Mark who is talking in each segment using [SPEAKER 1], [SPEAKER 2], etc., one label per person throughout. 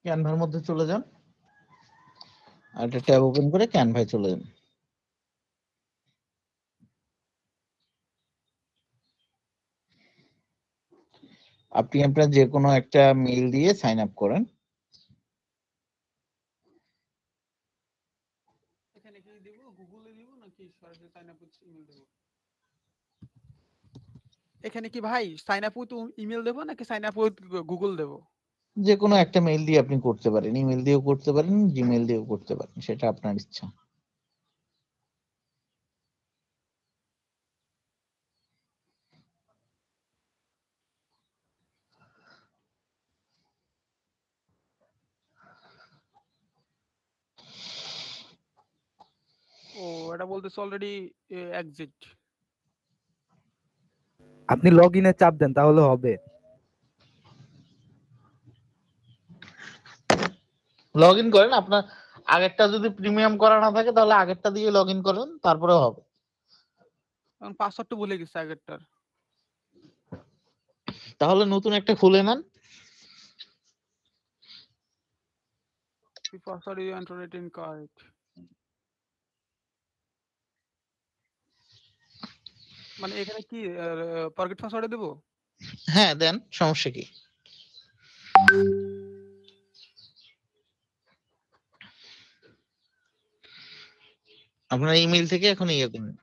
[SPEAKER 1] ক্যানভার মধ্যে চলে যান, আর একটা ট্যাব ওপেন করে ক্যানভায় চলে যান। আপনি আপনার যে কোনো একটা মেইল দিয়ে সাইন আপ করেন।
[SPEAKER 2] এখানে কি দিব, গুগলে দিব নাকি সরাসরি সাইন আপ উইথ ইমেল দেব? এখানে কি ভাই সাইন আপ উইথ ইমেল দেব নাকি সাইন আপ উইথ গুগল দেব?
[SPEAKER 1] যে কোনো একটা মেইল দিয়ে আপনি করতে পারেন, ইমেল দিয়েও করতে পারেন, জিমেইল দিয়েও করতে পারেন, সেটা আপনার ইচ্ছা।
[SPEAKER 2] ও এটা বলতেছে অলরেডি এক্সিট।
[SPEAKER 3] আপনি লগ ইনে চাপ দেন তাহলে হবে।
[SPEAKER 1] লগ ইন করেন, আপনার আগেরটা যদি প্রিমিয়াম করা না থাকে তাহলে আগেরটা দিয়ে লগ ইন করেন, তারপরে হবে।
[SPEAKER 2] কারণ পাসওয়ার্ডটা ভুলে গেছে আগেরটার।
[SPEAKER 1] তাহলে নতুন একটা খুলে নেন।
[SPEAKER 2] Password you enter it incorrect. মানে এখানে কি ফরগেট পাসওয়ার্ডে দেব?
[SPEAKER 1] হ্যাঁ দেন, সমস্যা কি? আপনার ইমেল থেকে এখন ইয়ে করুন।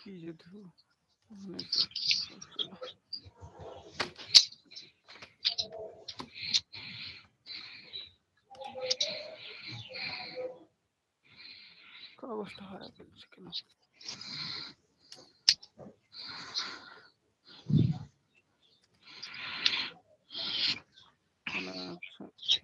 [SPEAKER 2] কি যে ধু, মানে অবস্থা খারাপ হচ্ছে কেন? মানে আচ্ছা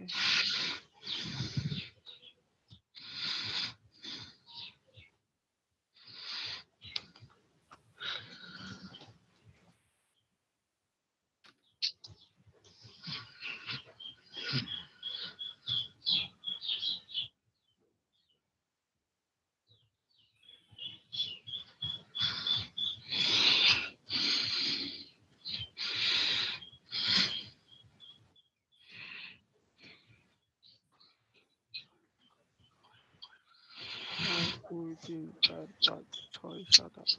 [SPEAKER 2] এক দুই তিন চার পাঁচ ছয় সাত আট।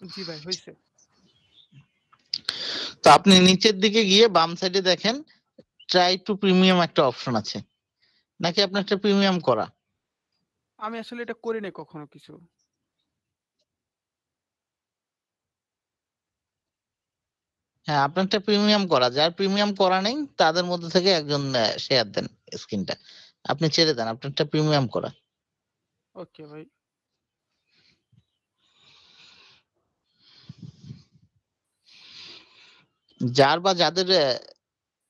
[SPEAKER 2] জি ভাই হয়েছে।
[SPEAKER 1] তো আপনি নিচের দিকে গিয়ে বাম সাইডে দেখেন ট্রাই টু প্রিমিয়াম একটা অপশন আছে, নাকি আপনার একটা প্রিমিয়াম করা?
[SPEAKER 2] আমি আসলে এটা করি নাই কখনো কিছু।
[SPEAKER 1] হ্যাঁ, আপনারটা প্রিমিয়াম করা, যার প্রিমিয়াম করা নেই তাদের মধ্যে থেকে একজন শেয়ার দেন স্ক্রিনটা, আপনি ছেড়ে দেন, আপনারটা প্রিমিয়াম করা।
[SPEAKER 2] ওকে ভাই।
[SPEAKER 1] যার বা যাদের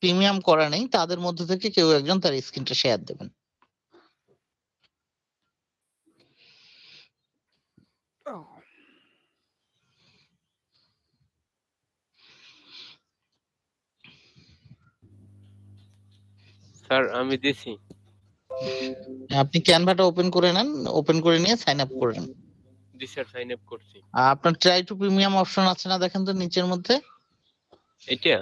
[SPEAKER 1] প্রিমিয়াম করা নেই তাদের মধ্যে থেকে কেউ একজন তার স্ক্রিনটা শেয়ার দেবেন।
[SPEAKER 4] স্যার আমি দিছি।
[SPEAKER 1] আপনি ক্যানভাটা ওপেন করে নেন, ওপেন করে নিয়ে সাইন আপ করে নেন।
[SPEAKER 4] জি স্যার সাইন আপ করছি।
[SPEAKER 1] আপনার ট্রাই টু প্রিমিয়াম অপশন আছে না, দেখেন তো নিচের মধ্যে।
[SPEAKER 4] এটা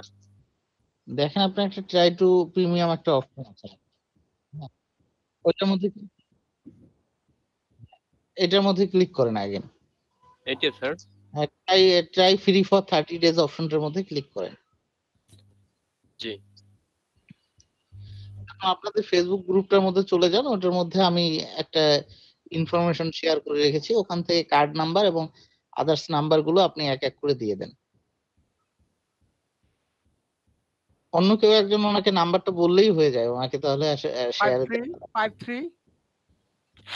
[SPEAKER 1] দেখেন আপনার একটা ট্রাই টু প্রিমিয়াম একটা অপশন আছে। ওইটার মধ্যে এটার মধ্যে ক্লিক করেন আগে।
[SPEAKER 4] এটা স্যার
[SPEAKER 1] হ্যাঁ, ট্রাই ফ্রি ফর 30 ডেজ অপশনটার মধ্যে ক্লিক করেন।
[SPEAKER 4] জি
[SPEAKER 1] আপনাদের ফেসবুক গ্রুপটার মধ্যে চলে যান, ওটার মধ্যে আমি একটা ইনফরমেশন শেয়ার করে রেখেছি, ওখান থেকে কার্ড নাম্বার এবং আদার্স নাম্বার গুলো আপনি এক এক করে দিয়ে দেন। অন্য কেউ একজন ওনাকে নাম্বারটা বললেই হয়ে যায়, ওনাকে তাহলে শেয়ারে
[SPEAKER 2] 53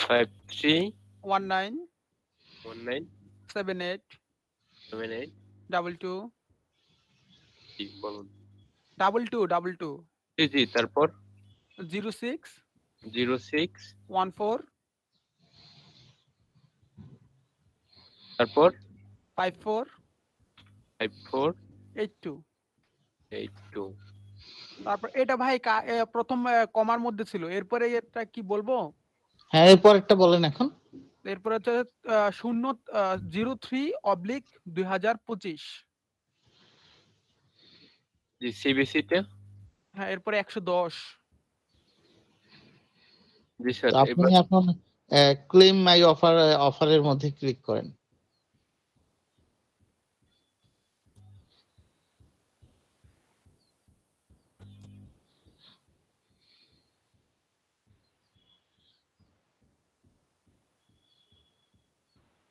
[SPEAKER 4] 53
[SPEAKER 2] 19
[SPEAKER 4] 19
[SPEAKER 2] 78
[SPEAKER 4] 78
[SPEAKER 2] 22
[SPEAKER 4] জি বলুন
[SPEAKER 2] 22
[SPEAKER 4] জি জি তারপর
[SPEAKER 2] 06
[SPEAKER 4] 06
[SPEAKER 2] 14
[SPEAKER 4] তারপর
[SPEAKER 2] 54
[SPEAKER 4] 54
[SPEAKER 2] 82।
[SPEAKER 4] 82
[SPEAKER 2] তারপর এটা ভাই প্রথম কমার মধ্যে ছিল, এরপরে এটা কি বলবো?
[SPEAKER 1] হ্যাঁ, এরপর একটা বলেন এখন।
[SPEAKER 2] এরপরে হচ্ছে 03/2025।
[SPEAKER 4] জি সিবিসি তে
[SPEAKER 2] হ্যাঁ, এরপরে 110।
[SPEAKER 4] জি স্যার
[SPEAKER 1] তো আপনি
[SPEAKER 4] এবার
[SPEAKER 1] এখন ক্লেম মাই অফারের মধ্যে ক্লিক করেন।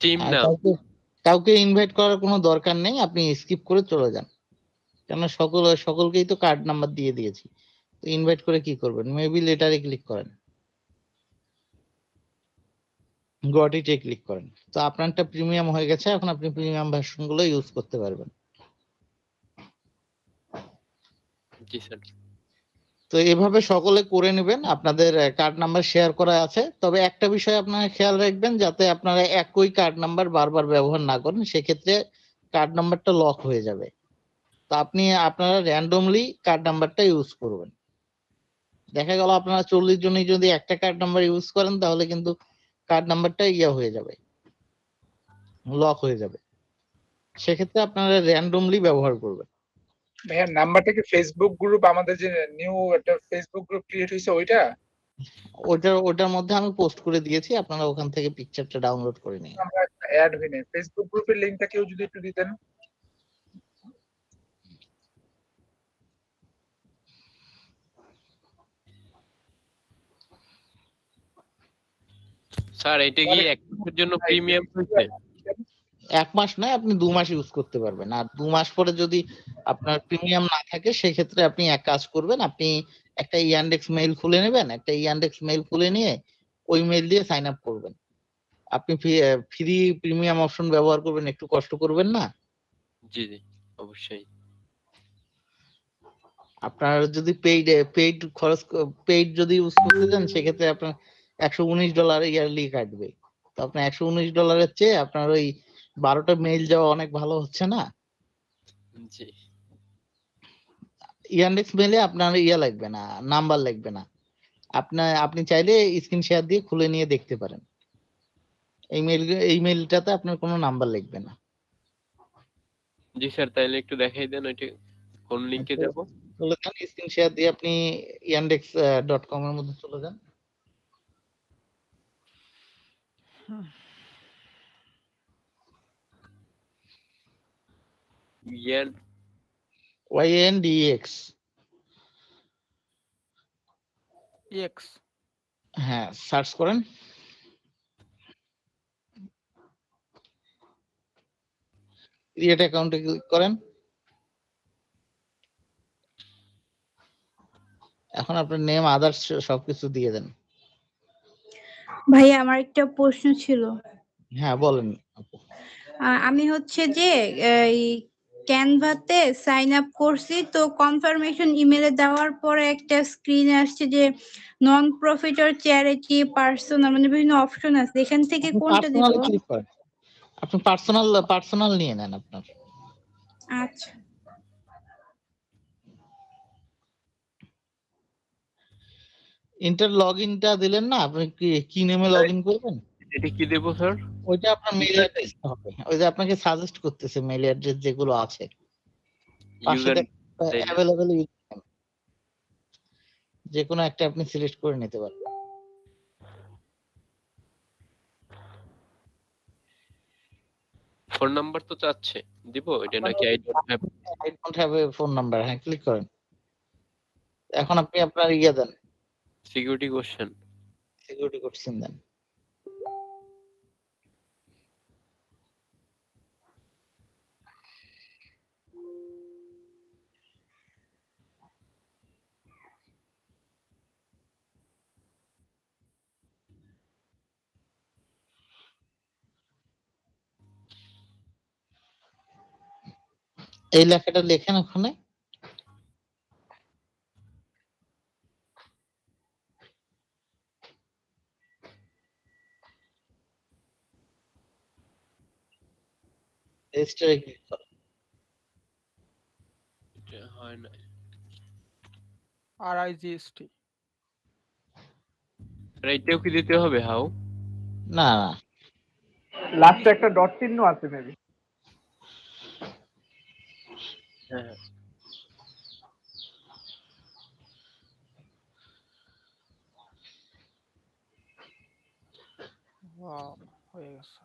[SPEAKER 4] টিম
[SPEAKER 1] আর
[SPEAKER 4] না
[SPEAKER 1] কাউকে ইনভাইট করার কোনো দরকার নেই, আপনি স্কিপ করে চলে যান, কেন সকলকেই তো কার্ড নাম্বার দিয়ে দিয়েছি, তো ইনভাইট করে কি করবেন? মেবি লেটারে ক্লিক করেন, গট ইটে ক্লিক করেন। তো আপনারটা প্রিমিয়াম হয়ে গেছে, এখন আপনি প্রিমিয়াম ভার্সন গুলো ইউজ করতে পারবেন।
[SPEAKER 4] জি স্যার
[SPEAKER 1] তো এভাবে সকলে করে নেবেন, আপনাদের কার্ড নাম্বার শেয়ার করা আছে। তবে একটা বিষয় আপনারা খেয়াল রাখবেন, যাতে আপনারা একই কার্ড নাম্বার বারবার ব্যবহার না করেন, সেক্ষেত্রে কার্ড নাম্বারটা লক হয়ে যাবে। তো আপনারা র্যান্ডমলি কার্ড নাম্বারটা ইউজ করবেন। দেখা গেল আপনারা 40 জনই যদি একটা কার্ড নাম্বার ইউজ করেন, তাহলে কিন্তু কার্ড নাম্বারটা হয়ে যাবে, লক হয়ে যাবে। সেক্ষেত্রে আপনারা র্যান্ডমলি ব্যবহার করবেন।
[SPEAKER 5] ভাইয়া নাম্বারটা কি ফেসবুক গ্রুপ, আমাদের যে নিউ একটা ফেসবুক গ্রুপ ক্রিয়েট হয়েছে ওইটা?
[SPEAKER 1] ওটার মধ্যে আমি পোস্ট করে দিয়েছি, আপনারা ওখান থেকে পিকচারটা ডাউনলোড করে নিন।
[SPEAKER 5] আমরা অ্যাড হই নাই। ফেসবুক গ্রুপের লিংকটা কেউ যদি একটু দিতেন।
[SPEAKER 4] স্যার এটা কি এক মাসের জন্য প্রিমিয়াম হয়েছে?
[SPEAKER 1] 1 মাস নয়, আপনি 2 মাস ইউজ করতে পারবেন। আর 2 মাস পরে যদি আপনার প্রিমিয়াম না থাকে, সেক্ষেত্রে আপনি এক কাজ করবেন, আপনি একটা ইয়ান্ডেক্স মেইল খুলে নেবেন, একটা ইয়ান্ডেক্স মেইল খুলে নিয়ে ওই মেইল দিয়ে সাইন আপ করবেন। আপনি ফ্রি প্রিমিয়াম অপশন ব্যবহার করবেন, একটু কষ্ট করবেন না?
[SPEAKER 4] জি জি অবশ্যই।
[SPEAKER 1] আপনার যদি পেইড যদি ইউজ করতে চান, সেক্ষেত্রে আপনার $119 ইয়ারলি কাটবে। তো আপনার $119 চেয়ে আপনার ওই 12টা মেইল যাওয়া অনেক ভালো হচ্ছে না?
[SPEAKER 4] জি
[SPEAKER 1] ইয়ান্ডেক্স মেইলে আপনার লাগবে না, নাম্বার লাগবে না। আপনি চাইলে স্ক্রিন শেয়ার দিয়ে খুলে নিয়ে দেখতে পারেন। এই মেইলটাতে আপনার কোনো নাম্বার লাগবে না।
[SPEAKER 4] জি স্যার তাইলে একটু দেখাই দেন ওইটা কোন লিংকে যাব?
[SPEAKER 1] চলে যান, স্ক্রিন শেয়ার দিয়ে আপনি yandex.com এর মধ্যে চলে যান।
[SPEAKER 4] ইয়ার
[SPEAKER 1] YANDEX,
[SPEAKER 2] এক্স।
[SPEAKER 1] হ্যাঁ, সার্চ করেন। ক্রিয়েট অ্যাকাউন্টে ক্লিক করেন। এখন আপনার নেম, আদার্স সবকিছু দিয়ে দেন।
[SPEAKER 6] ভাইয়া আমার একটা প্রশ্ন ছিল।
[SPEAKER 1] হ্যাঁ, বলেন আপু।
[SPEAKER 6] আমি হচ্ছে যে এই ক্যানভাতে সাইন আপ করছি, তো কনফার্মেশন ইমেলে দেওয়ার পরে একটা স্ক্রিনে আসছে যে non profit or charity personal, মানে বিভিন্ন অপশন আছে, এখান থেকে
[SPEAKER 1] আপনি
[SPEAKER 6] কোনটা দিব?
[SPEAKER 1] পার্সোনালি ক্লিক করেন। আপনি পার্সোনাল নিয়ে নেন আপনার।
[SPEAKER 6] আচ্ছা
[SPEAKER 1] ইন্টার লগইনটা দিলেন না, আপনি কি নেমে লগইন করবেন?
[SPEAKER 4] এটা কি দেব স্যার?
[SPEAKER 1] ওইটা আপনার মেইল অ্যাড্রেস হবে। ওই যে আপনাকে সাজেস্ট করতেছে মেইল অ্যাড্রেস যেগুলো আছে পাশে
[SPEAKER 4] ইউজার
[SPEAKER 1] অ্যাভেলেবল, যে কোনো একটা আপনি সিলেক্ট করে নিতে পারবেন।
[SPEAKER 4] ফোন নাম্বার তো চাচ্ছে, দিব এটা নাকি I don't have?
[SPEAKER 1] I don't have a phone number, হ্যাঁ ক্লিক করেন। এখন আপনি আপনার ইয়ে দেন,
[SPEAKER 4] সিকিউরিটি কোশ্চেন।
[SPEAKER 1] সিকিউরিটি কোশ্চেন দেন। এই লেখাটা লেখেন ওখানে। রেজিস্টারে ক্লিক করেন।
[SPEAKER 4] এটা হয় না।
[SPEAKER 2] RIGST
[SPEAKER 4] আর এইটাও কি দিতে হবে হাউ?
[SPEAKER 1] না না,
[SPEAKER 7] লাস্টে একটা ডট চিহ্ন আছে মেবি।
[SPEAKER 4] হ্যাঁ হ্যাঁ।
[SPEAKER 2] ওয়াও, হয়ে গেছে।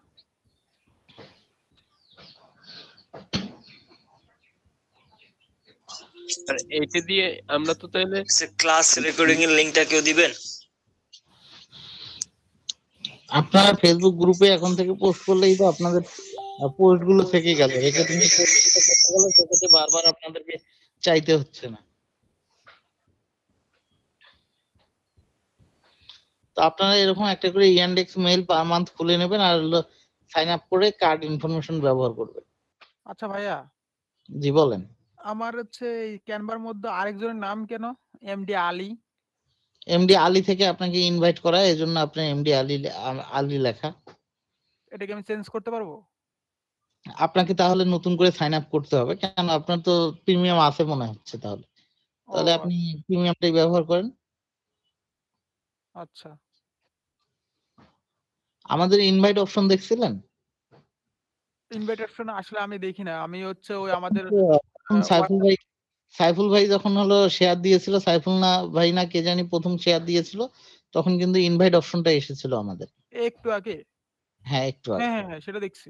[SPEAKER 4] আর এইটা দিয়ে আমরা তো তাহলে
[SPEAKER 8] ক্লাস রেকর্ডিং এর লিংকটা কেউ দিবেন?
[SPEAKER 1] আপনারা ফেসবুক গ্রুপে এখন থেকে পোস্ট করলেই তো আপনাদের পোস্ট গুলো থেকে গেল, রেখে তুমি post করতে গেলে সেক্ষেত্রে বারবার আপনাদেরকে চাইতে হচ্ছে না। তো আপনারা এরকম একটা করে ইয়ান্ডেক্স মেইল পার মান্থ খুলে নেবেন আর সাইন আপ করে কার্ড ইনফরমেশন ব্যবহার করবেন।
[SPEAKER 2] আচ্ছা ভাইয়া,
[SPEAKER 1] জি বলেন।
[SPEAKER 2] আমার হচ্ছে এই ক্যানভার মধ্যে আরেকজনের নাম কেন এমডি আলী?
[SPEAKER 1] এমডি আলী থেকে আপনাকে ইনভাইট করা, এজন্য আপনার এমডি আলী আলী লেখা।
[SPEAKER 2] এটাকে আমি চেঞ্জ করতে পারবো?
[SPEAKER 1] আপনাকে তাহলে নতুন করে সাইন আপ করতে হবে, কেন আপনার তো প্রিমিয়াম আছে মনে হচ্ছে। তাহলে
[SPEAKER 2] ও
[SPEAKER 1] তাহলে আপনি প্রিমিয়ামটাই ব্যবহার করেন।
[SPEAKER 2] আচ্ছা,
[SPEAKER 1] আমাদের ইনভাইট অপশন দেখছিলেন?
[SPEAKER 2] ইনভাইটেশন আসলে আমি দেখি না, আমি হচ্ছে ওই আমাদের
[SPEAKER 1] তখন সাইফুল ভাই যখন হলো শেয়ার দিয়েছিল, সাইফুল না ভাই না কে জানি প্রথম শেয়ার দিয়েছিল, তখন কিন্তু ইনভাইট অপশনটা এসেছিল আমাদের।
[SPEAKER 2] একটু আগে।
[SPEAKER 1] হ্যাঁ একটু আগে।
[SPEAKER 2] হ্যাঁ হ্যাঁ হ্যাঁ, সেটা দেখছি।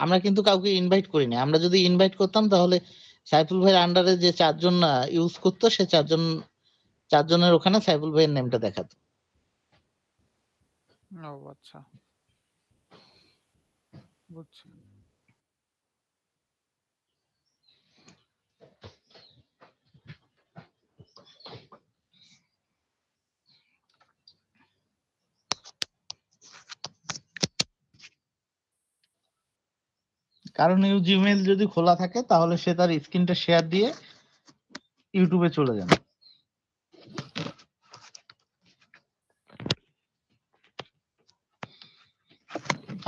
[SPEAKER 1] আমরা কিন্তু কাউকে ইনভাইট করিনি। আমরা যদি ইনভাইট করতাম তাহলে সাইফুল ভাইয়ের আন্ডারে যে চারজন ইউজ করতো সে চারজনের ওখানে সাইফুল ভাইয়ের নেমটা দেখাতো।
[SPEAKER 2] ও আচ্ছা, বুঝছি।
[SPEAKER 1] কারণ এই জিমেইল যদি খোলা থাকে তাহলে সে তার স্ক্রিনটা শেয়ার দিয়ে ইউটিউবে চলে যাবে।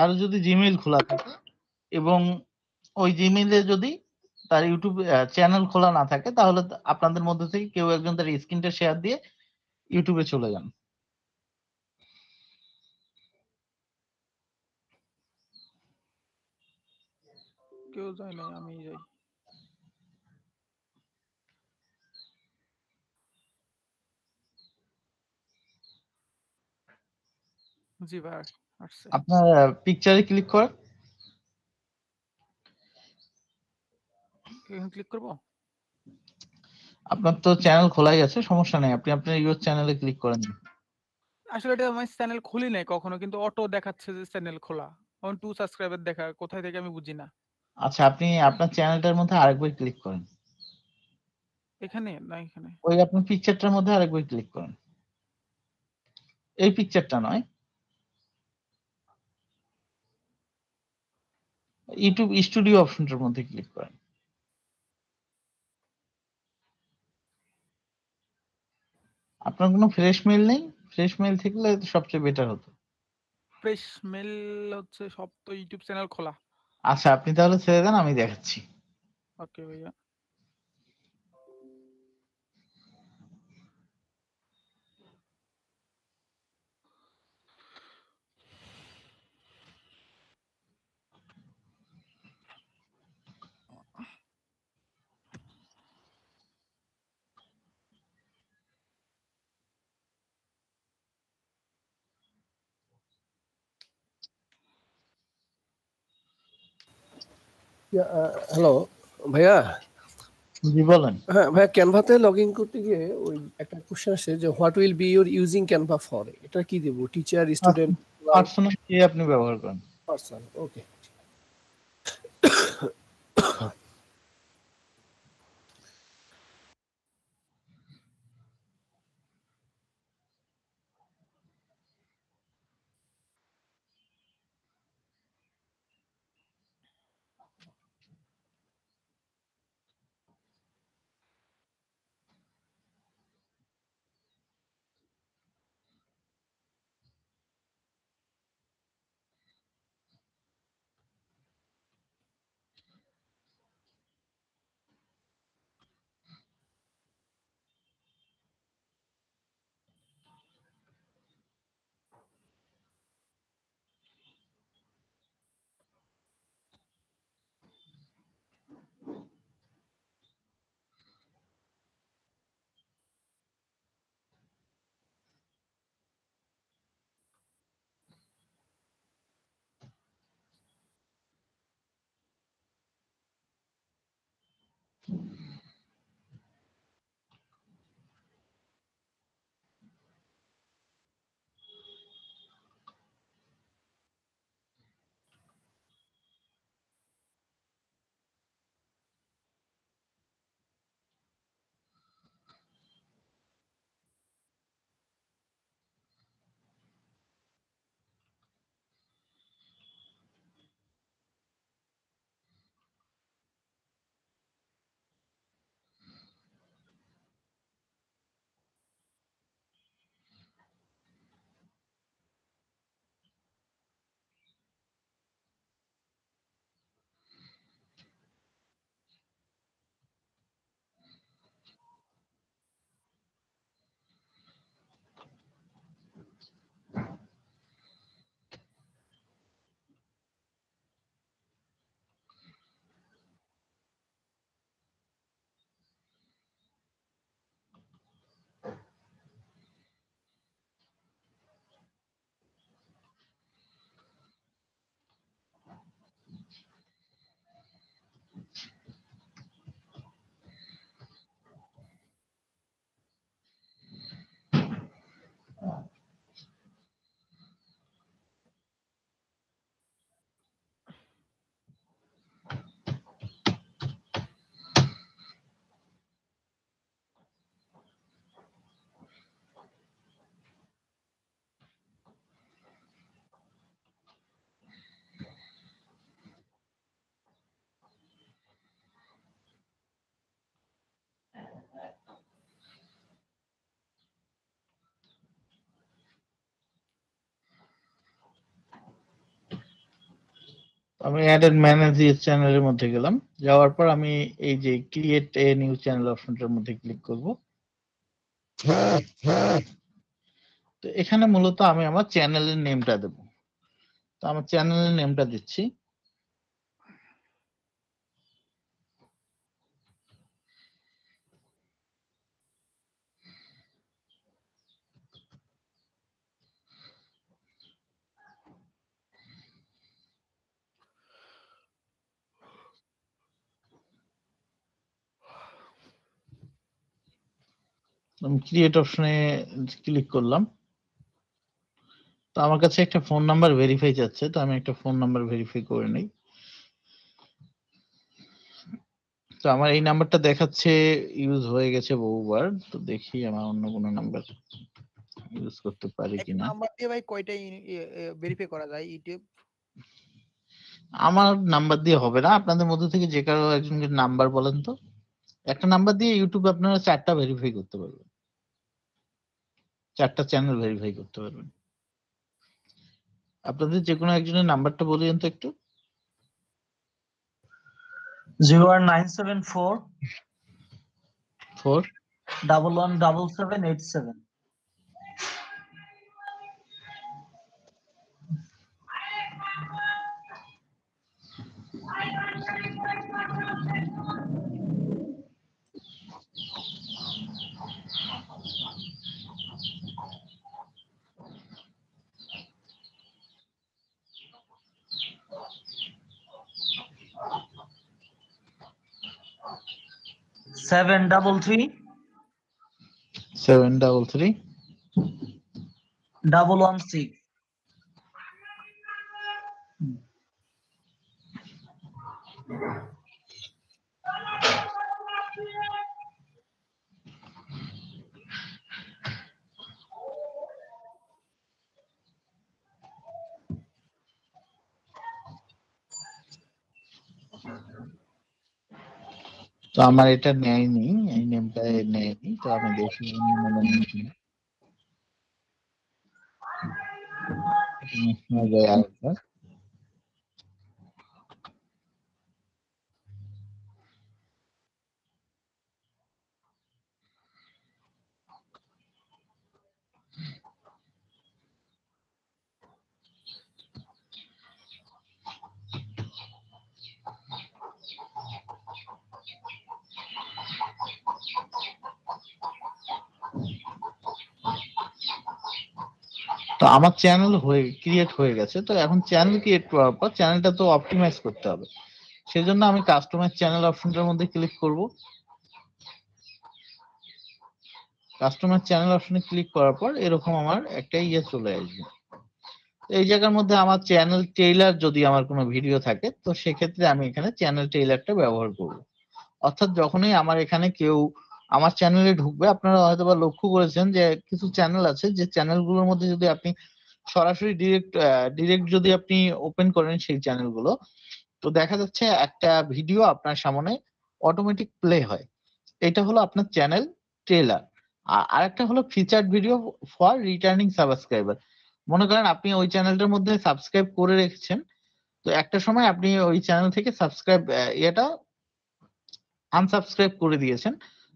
[SPEAKER 1] আর যদি জিমেইল খোলা থাকে এবং ওই জিমেইলে যদি তার ইউটিউব চ্যানেল খোলা না থাকে তাহলে আপনাদের মধ্যে থেকে কেউ একজন তার স্ক্রিনটা শেয়ার দিয়ে ইউটিউবে চলে যান।
[SPEAKER 2] কেউ যায় নাই, আমি যাই। জি ভাই, আসছে।
[SPEAKER 1] আপনার পিকচারে ক্লিক করেন।
[SPEAKER 2] এখানে ক্লিক করবো?
[SPEAKER 1] আপনার তো চ্যানেল খোলাই আছে, সমস্যা নেই, আপনি আপনার ইউর চ্যানেলে ক্লিক করেন।
[SPEAKER 2] আসলে এটা আমার চ্যানেল খুলি নাই কখনো, কিন্তু অটো দেখাচ্ছে যে চ্যানেল খোলা। এখন 2 সাবস্ক্রাইবার দেখা কোথায় থেকে আমি বুঝি না।
[SPEAKER 1] আচ্ছা, আপনি আপনার চ্যানেলটার মধ্যে আরেকবার ক্লিক করেন।
[SPEAKER 2] এখানে না এখানে?
[SPEAKER 1] ওই আপনার পিকচারটার মধ্যে আরেকবার ক্লিক করেন। এই পিকচারটা নয়, ইউটিউব স্টুডিও অপশনটার মধ্যে ক্লিক করেন। আপনার কোনো ফ্রেশ মেইল নেই? ফ্রেশ মেইল থাকলে সবচেয়ে বেটার হতো।
[SPEAKER 2] ফ্রেশ মেল হচ্ছে, সব তো ইউটিউব চ্যানেল খোলা।
[SPEAKER 1] আচ্ছা, আপনি তাহলে ছেড়ে দেন, আমি দেখাচ্ছি।
[SPEAKER 2] ওকে ভাইয়া।
[SPEAKER 9] হ্যালো ভাইয়া।
[SPEAKER 1] জি বলেন।
[SPEAKER 9] হ্যাঁ ভাইয়া, ক্যানভাতে লগ ইন করতে গিয়ে ওই একটা কোশ্চেন আসে যে what will be your using Canva for, এটা কি দেবো? টিচার, স্টুডেন্ট,
[SPEAKER 1] পার্সোনাল কি আপনি ব্যবহার করেন?
[SPEAKER 9] পার্সন? ওকে।
[SPEAKER 1] আমি অ্যাড এন্ড ম্যানেজ দিস চ্যানেলের মধ্যে গেলাম, যাওয়ার পর আমি এই যে ক্রিয়েট এ নিউ চ্যানেল অপশনটার মধ্যে ক্লিক করব। তো এখানে মূলত আমি আমার চ্যানেলের নেমটা দেব। তো আমার চ্যানেলের নেমটা দিচ্ছি। আমি ক্রিয়েট অপশনে ক্লিক করলাম। তো আমার কাছে একটা ফোন নাম্বার ভেরিফাই যাচ্ছে, তো আমি একটা ফোন নাম্বার ভেরিফাই করে নিই। তো আমার এই নাম্বারটা দেখাচ্ছে ইউজ হয়ে গেছে বহুবার, তো দেখি আমার অন্য কোনো নাম্বার ইউজ করতে পারি
[SPEAKER 2] একটা
[SPEAKER 1] কিনা।
[SPEAKER 2] নাম্বার দিয়ে ভাই কয়টা ভেরিফাই করা যায় ইউটিউব?
[SPEAKER 1] আমার নাম্বার দিয়ে হবে না, আপনাদের মধ্যে থেকে যে কারো একজনকে নাম্বার বলেন তো। একটা নাম্বার দিয়ে ইউটিউব আপনারা 4টা ভেরিফাই করতে পারবেন, 4টা চ্যানেল ভেরিফাই করতে পারবেন। আপনাদের যে কোনো একজনের নাম্বারটা বলিয়েন তো একটু।
[SPEAKER 10] 01974
[SPEAKER 1] 4
[SPEAKER 10] 117787 733
[SPEAKER 1] 733
[SPEAKER 10] 116
[SPEAKER 1] তো আমার এটা নেয়নি, এই নেমটা নেয়নি, তো আমি দেখি আরেকবার। তো আমার চ্যানেল ক্রিয়েট হয়ে গেছে। তো এখন চ্যানেল ক্রিয়েট করার পর চ্যানেলটা তো অপটিমাইজ করতে হবে, সেজন্য আমি কাস্টমাইজ চ্যানেল অপশনটার মধ্যে ক্লিক করব। কাস্টমাইজ চ্যানেল অপশনে ক্লিক করার পর এরকম আমার একটা চলে আসবে। এই জায়গার মধ্যে আমার চ্যানেল টেইলার যদি আমার কোনো ভিডিও থাকে, তো সেক্ষেত্রে আমি এখানে চ্যানেল টেইলারটা ব্যবহার করব। অর্থাৎ যখনই আমার এখানে কেউ আমার চ্যানেলে ঢুকবে, আপনারা হয়তোবা লক্ষ্য করেছেন যে কিছু চ্যানেল আছে যে চ্যানেলগুলোর মধ্যে যদি আপনি সরাসরি ডিরেক্ট যদি আপনি ওপেন করেন সেই চ্যানেলগুলো, তো দেখা যাচ্ছে একটা ভিডিও আপনার সামনে অটোমেটিক প্লে হয়। এটা হলো আপনার চ্যানেল ট্রেলার। আর আরেকটা হলো featured video for returning subscriber. মনে করেন আপনি ওই চ্যানেলটার মধ্যে সাবস্ক্রাইব করে রেখেছেন, তো একটা সময় আপনি ওই চ্যানেল থেকে আনসাবস্ক্রাইব করে দিয়েছেন,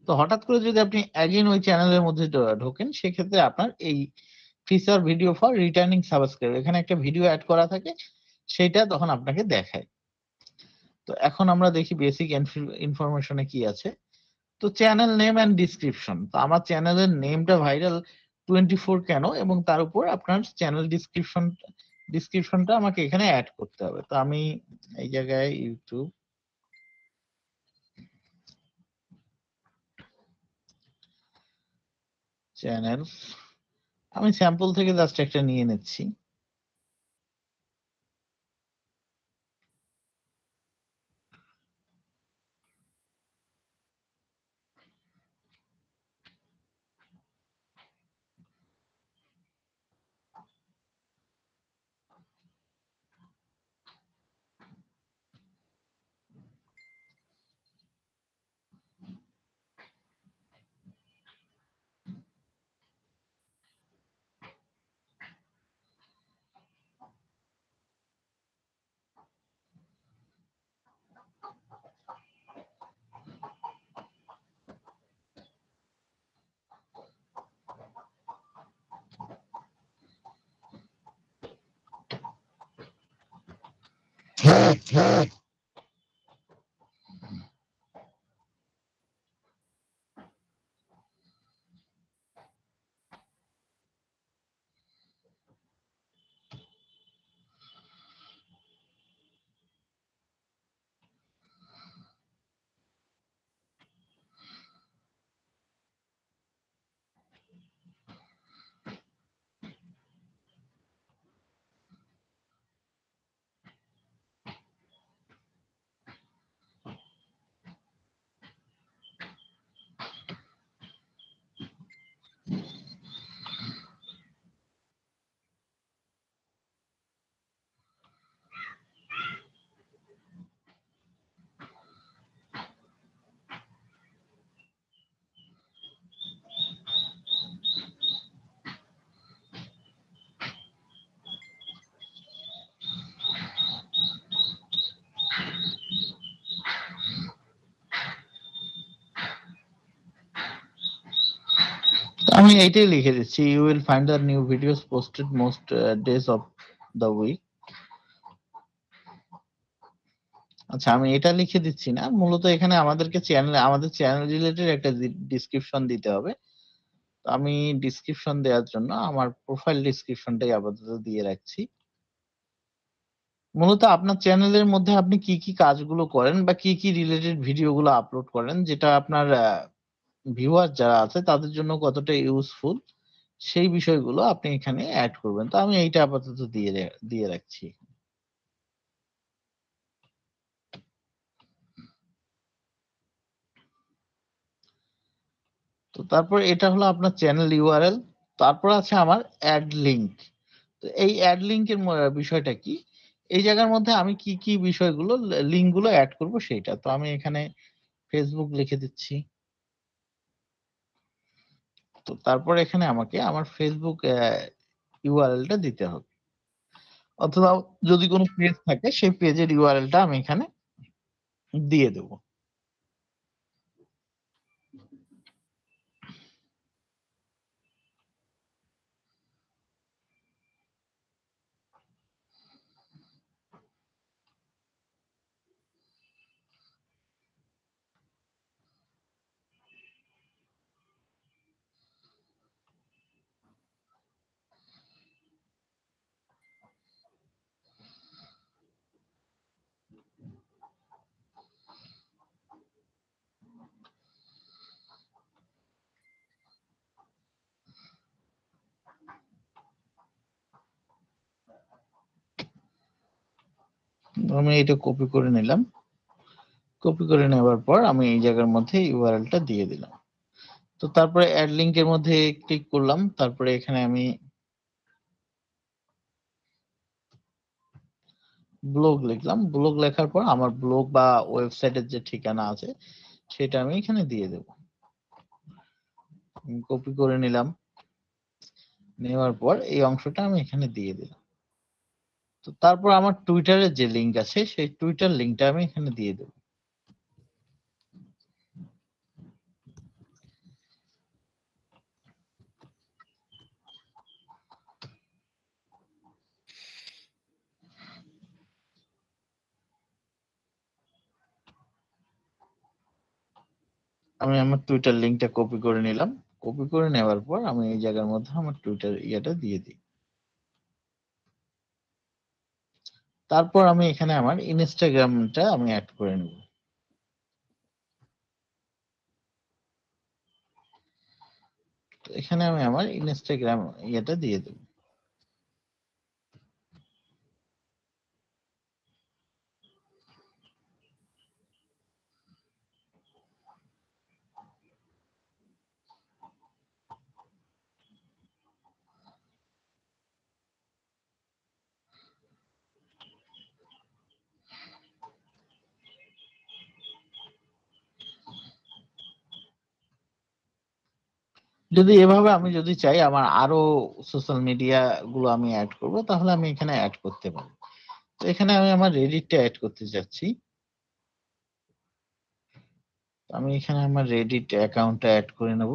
[SPEAKER 1] তো হঠাৎ করে যদি আপনি অ্যাগেন ওই চ্যানেলের মধ্যে ঢোকেন, সেক্ষেত্রে আপনার এই feature video for returning subscribe এখানে একটা ভিডিও অ্যাড করা থাকে, সেটা তখন আপনাকে দেখায়। তো এখন আমরা দেখি বেসিক ইনফরমেশনে কি আছে। তো চ্যানেল নেম এন্ড ডিসক্রিপশন। তো আমার চ্যানেলের নেমটা ভাইরাল 24 কেন, এবং তার উপর আপনার চ্যানেল ডিসক্রিপশনটা আমাকে এখানে অ্যাড করতে হবে। তো আমি এই জায়গায় ইউটিউব চ্যানেল, আমি স্যাম্পল থেকে জাস্ট একটা নিয়ে নিচ্ছি। আমি এইটাই লিখে দিচ্ছি, you will find the new videos posted most days of the week. আচ্ছা, আমি এটা লিখে দিচ্ছি না, মূলত এখানে আমাদের চ্যানেল রিলেটেড একটা ডিসক্রিপশন দিতে হবে। তো আমি ডিসক্রিপশন দেওয়ার জন্য আমার প্রোফাইল ডিসক্রিপশনটাই আপাতত দিয়ে রাখছি। মূলত আপনার চ্যানেলের মধ্যে আপনি কি কি কাজগুলো করেন বা কি কি রিলেটেড ভিডিওগুলো আপলোড করেন, যেটা আপনার ভিউয়ার যারা আছে তাদের জন্য কতটা ইউজফুল, সেই বিষয়গুলো আপনি এখানে অ্যাড করবেন। তো আমি এইটা আপাতত দিয়ে রাখছি। তো তারপর এটা হলো আপনার চ্যানেল ইউআরএল। তারপর আছে আমার অ্যাড লিংক। তো এই অ্যাড লিংকের বিষয়টা কি, এই জায়গার মধ্যে আমি কি কি বিষয়গুলো লিংকগুলো অ্যাড করব সেইটা। তো আমি এখানে ফেসবুক লিখে দিচ্ছি। তো তারপর এখানে আমাকে আমার ফেসবুক ইউআরএলটা দিতে হবে, অথবা যদি কোনো পেজ থাকে সেই পেজের ইউআরএলটা আমি এখানে দিয়ে দেবো। আমি এটা কপি করে নিলাম। কপি করে নেওয়ার পর আমি এই জায়গার মধ্যে ইউআরএলটা দিয়ে দিলাম। তো তারপরে অ্যাড লিংকের মধ্যে ক্লিক করলাম। তারপরে এখানে আমি ব্লগ লিখলাম। ব্লগ লেখার পর আমার ব্লগ বা ওয়েবসাইটের যে ঠিকানা আছে সেটা আমি এখানে দিয়ে দেব। কপি করে নিলাম। নেওয়ার পর এই অংশটা আমি এখানে দিয়ে দিলাম। তো তারপর আমার টুইটারের যে লিংক আছে সেই টুইটার লিংকটা আমি এখানে দিয়ে দেব। আমি আমার টুইটার লিংকটা কপি করে নিলাম। কপি করে নেওয়ার পর আমি এই জায়গার মধ্যে আমার টুইটার ইয়েটা দিয়ে দিই। তারপর আমি এখানে আমার ইনস্টাগ্রামটা আমি অ্যাড করে নেব। তো এখানে আমি আমার ইনস্টাগ্রাম ইয়েটা দিয়ে দেব। যদি এভাবে আমি যদি চাই আমার আরো সোশ্যাল মিডিয়া গুলো আমি অ্যাড করব, তাহলে আমি এখানে অ্যাড করতে পারি। তো এখানে আমি আমার রেডিটটা অ্যাড করতে যাচ্ছি। আমি এখানে আমার রেডিট অ্যাকাউন্টটা অ্যাড করে নেব।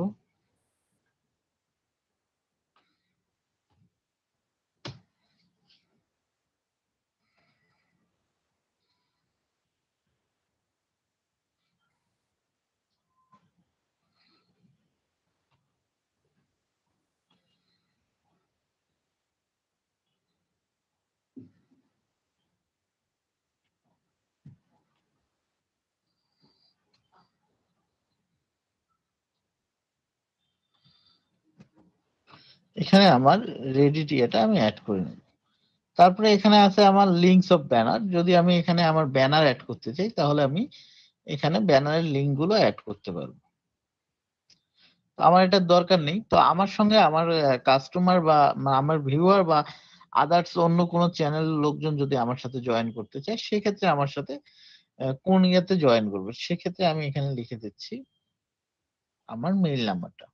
[SPEAKER 1] এখানে আমার রেডিট ইয়েটা আমি অ্যাড করে নেব। তারপরে এখানে আছে আমার লিঙ্কস অফ ব্যানার। যদি আমি এখানে আমার ব্যানার অ্যাড করতে চাই, তাহলে আমি এখানে ব্যানারের লিঙ্ক গুলো অ্যাড করতে পারবো। আমার এটার দরকার নেই। তো আমার সঙ্গে আমার কাস্টমার বা আমার ভিউয়ার বা আদার্স অন্য কোনো চ্যানেল লোকজন যদি আমার সাথে জয়েন করতে চায়, সেক্ষেত্রে আমার সাথে কোন ইয়েতে জয়েন করবে, সেক্ষেত্রে আমি এখানে লিখে দিচ্ছি আমার মেইল নাম্বারটা।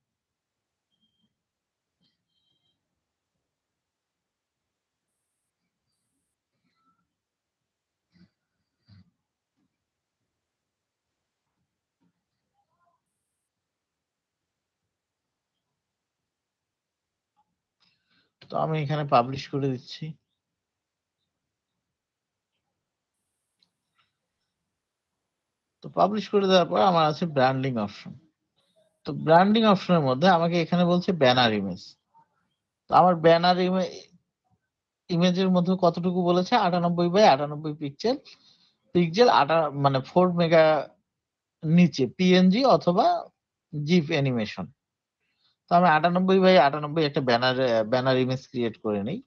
[SPEAKER 1] তো আমি এখানে পাবলিশ করে দিচ্ছি। তো পাবলিশ করে দেওয়ার পর আমার আছে ব্র্যান্ডিং অপশন। তো ব্র্যান্ডিং অপশনের মধ্যে আমাকে এখানে বলছে ব্যানার ইমেজ। তো আমার ব্যানার ইমেজের মধ্যে কতটুকু বলেছে 98 বাই 98 পিক্সেল মানে 4 মেগা নিচে পিএনজি অথবা জিপ অ্যানিমেশন। তো আমি 98 বাই 98 একটা ব্যানার ইমেজ ক্রিয়েট করে নিই।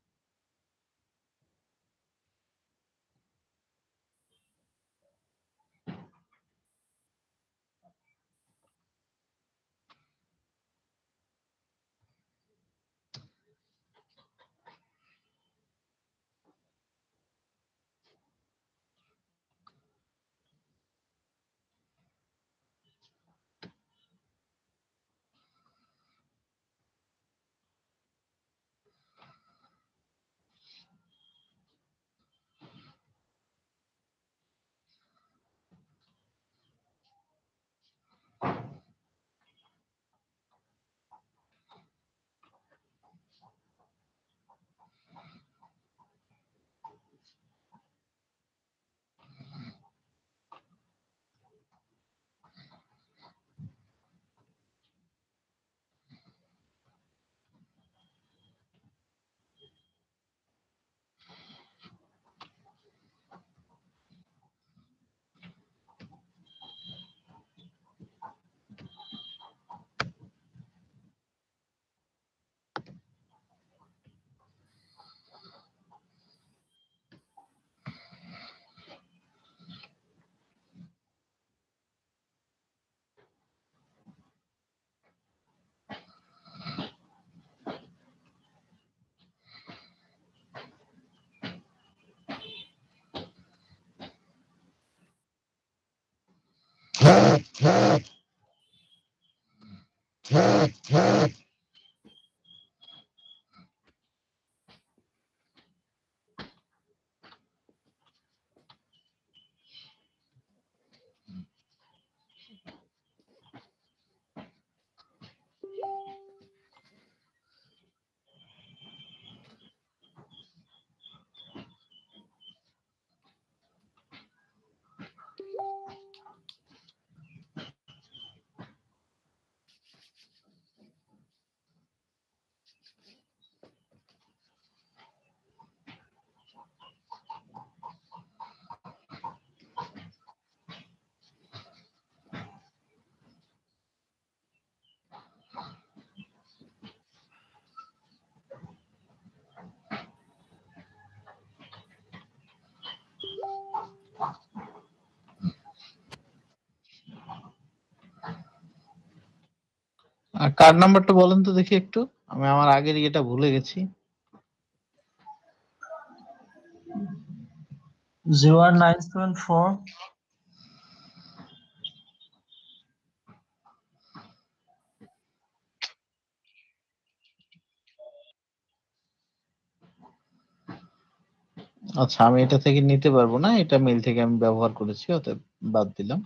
[SPEAKER 1] আর কার্ড নাম্বারটা বলেন তো দেখি একটু, আমি আমার আগের ইয়েটা ভুলে গেছি।
[SPEAKER 8] 0974
[SPEAKER 1] আচ্ছা, আমি এটা থেকে নিতে পারবো না, এটা মেইল থেকে আমি ব্যবহার করেছি, অতএব বাদ দিলাম।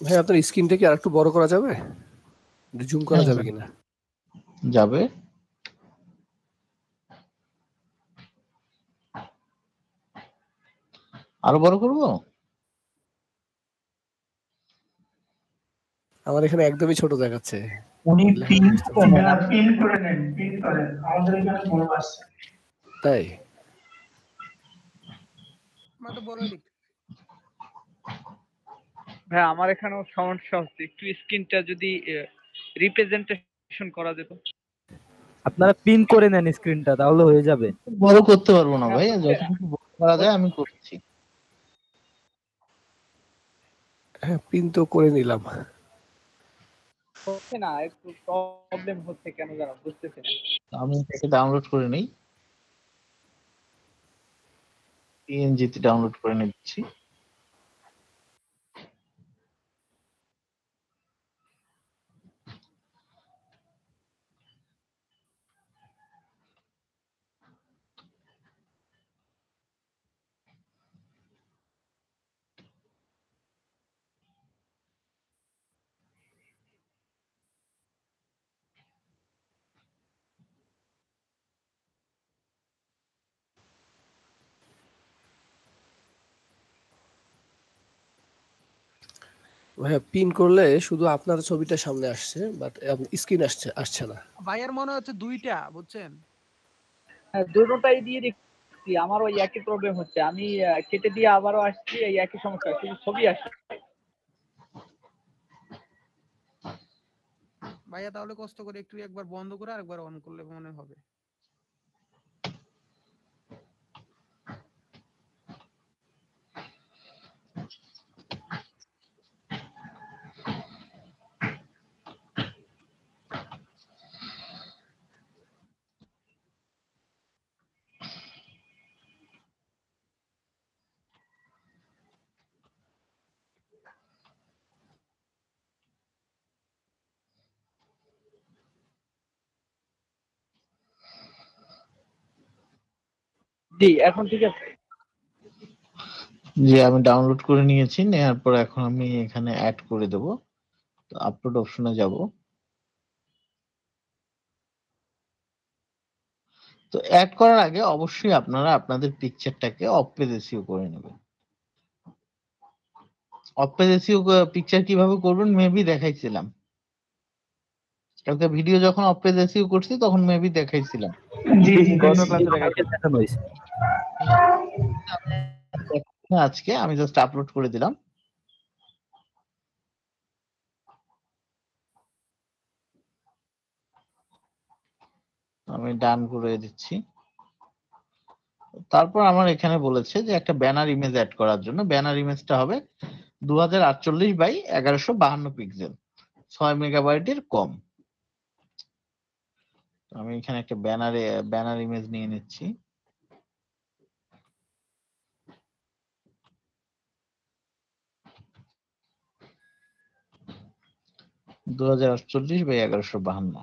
[SPEAKER 9] ভাই আপনার স্ক্রিনটা কি আরেকটু বড় করা যাবে, জুম করা
[SPEAKER 1] হ্যাঁ,
[SPEAKER 9] যাবে কিনা?
[SPEAKER 1] যাবে। আরো বড় করব?
[SPEAKER 9] আমার এখানে একদমই ছোট দেখাচ্ছে।
[SPEAKER 8] উনি
[SPEAKER 9] লেখা
[SPEAKER 8] পিন
[SPEAKER 9] বুঝতে পারছি না।
[SPEAKER 8] করে নেন, পিন করেন, আমাদের এখানে বড় আসছে।
[SPEAKER 9] তাই
[SPEAKER 2] আমার তো বড়ই দেখতে।
[SPEAKER 7] ভাই আমার এখানেও সমস্যা হচ্ছে, একটু স্ক্রিনটা যদি রিপ্রেজেন্টেশন করা যেত।
[SPEAKER 3] আপনারা পিন করে নেন স্ক্রিনটা, তাহলে হয়ে যাবে।
[SPEAKER 1] বড় করতে পারবো না ভাই, যতটুকু বড় করা যায় আমি করছি।
[SPEAKER 9] হ্যাঁ, পিন তো করে নিলাম।
[SPEAKER 7] হচ্ছে না, একটু প্রবলেম হচ্ছে কেন জানো বুঝতেছি না।
[SPEAKER 1] আমি এটাকে ডাউনলোড করে নিই, পিএনজি তে ডাউনলোড করে নিচ্ছি।
[SPEAKER 9] ভাইয়া পিন করলে শুধু আপনার ছবিটা সামনে আসছে, বাট স্ক্রিন আসছে না।
[SPEAKER 2] ভাইয়ের মনে হচ্ছে দুইটা, বুঝছেন?
[SPEAKER 7] হ্যাঁ, দুটোটাই দিয়ে দেখছি, আমার ওই একই প্রবলেম হচ্ছে। আমি কেটে দিয়ে আবারও আসছি, এই একই সমস্যা, শুধু ছবি আসছে।
[SPEAKER 2] ভাইয়া তাহলে কষ্ট করে একটু একবার বন্ধ করে আরেকবার অন করলে মনে হবে।
[SPEAKER 7] জি, এখন ঠিক আছে।
[SPEAKER 1] জি, আমি ডাউনলোড করে নিয়েছি, নেওয়ার পর এখন আমি এখানে অ্যাড করে দেব। তো আপলোড অপশনে যাব। তো অ্যাড করার আগে অবশ্যই আপনারা আপনাদের পিকচারটাকে অফ পেজ এসইও করে নেবেন। অফ পেজ এসইও পিকচার কিভাবে করবেন মেবি দেখাইছিলাম। কালকে ভিডিও যখন অফ পেজ এসইও করছি তখন মেবি দেখাইছিলাম।
[SPEAKER 8] জি জি
[SPEAKER 3] গত
[SPEAKER 8] করছি।
[SPEAKER 3] ক্লাসে দেখানো হয়েছে।
[SPEAKER 1] আজকে আমি জাস্ট আপলোড করে দিলাম। আমি ডান করে দিচ্ছি। তারপর আমার এখানে বলেছে যে একটা ব্যানার ইমেজ অ্যাড করার জন্য ব্যানার ইমেজটা হবে 2048 বাই 1152 পিক্সেল, 6 মেগাবাইটের কম। আমি এখানে একটা ব্যানার ইমেজ নিয়ে নিচ্ছি। দু 1152।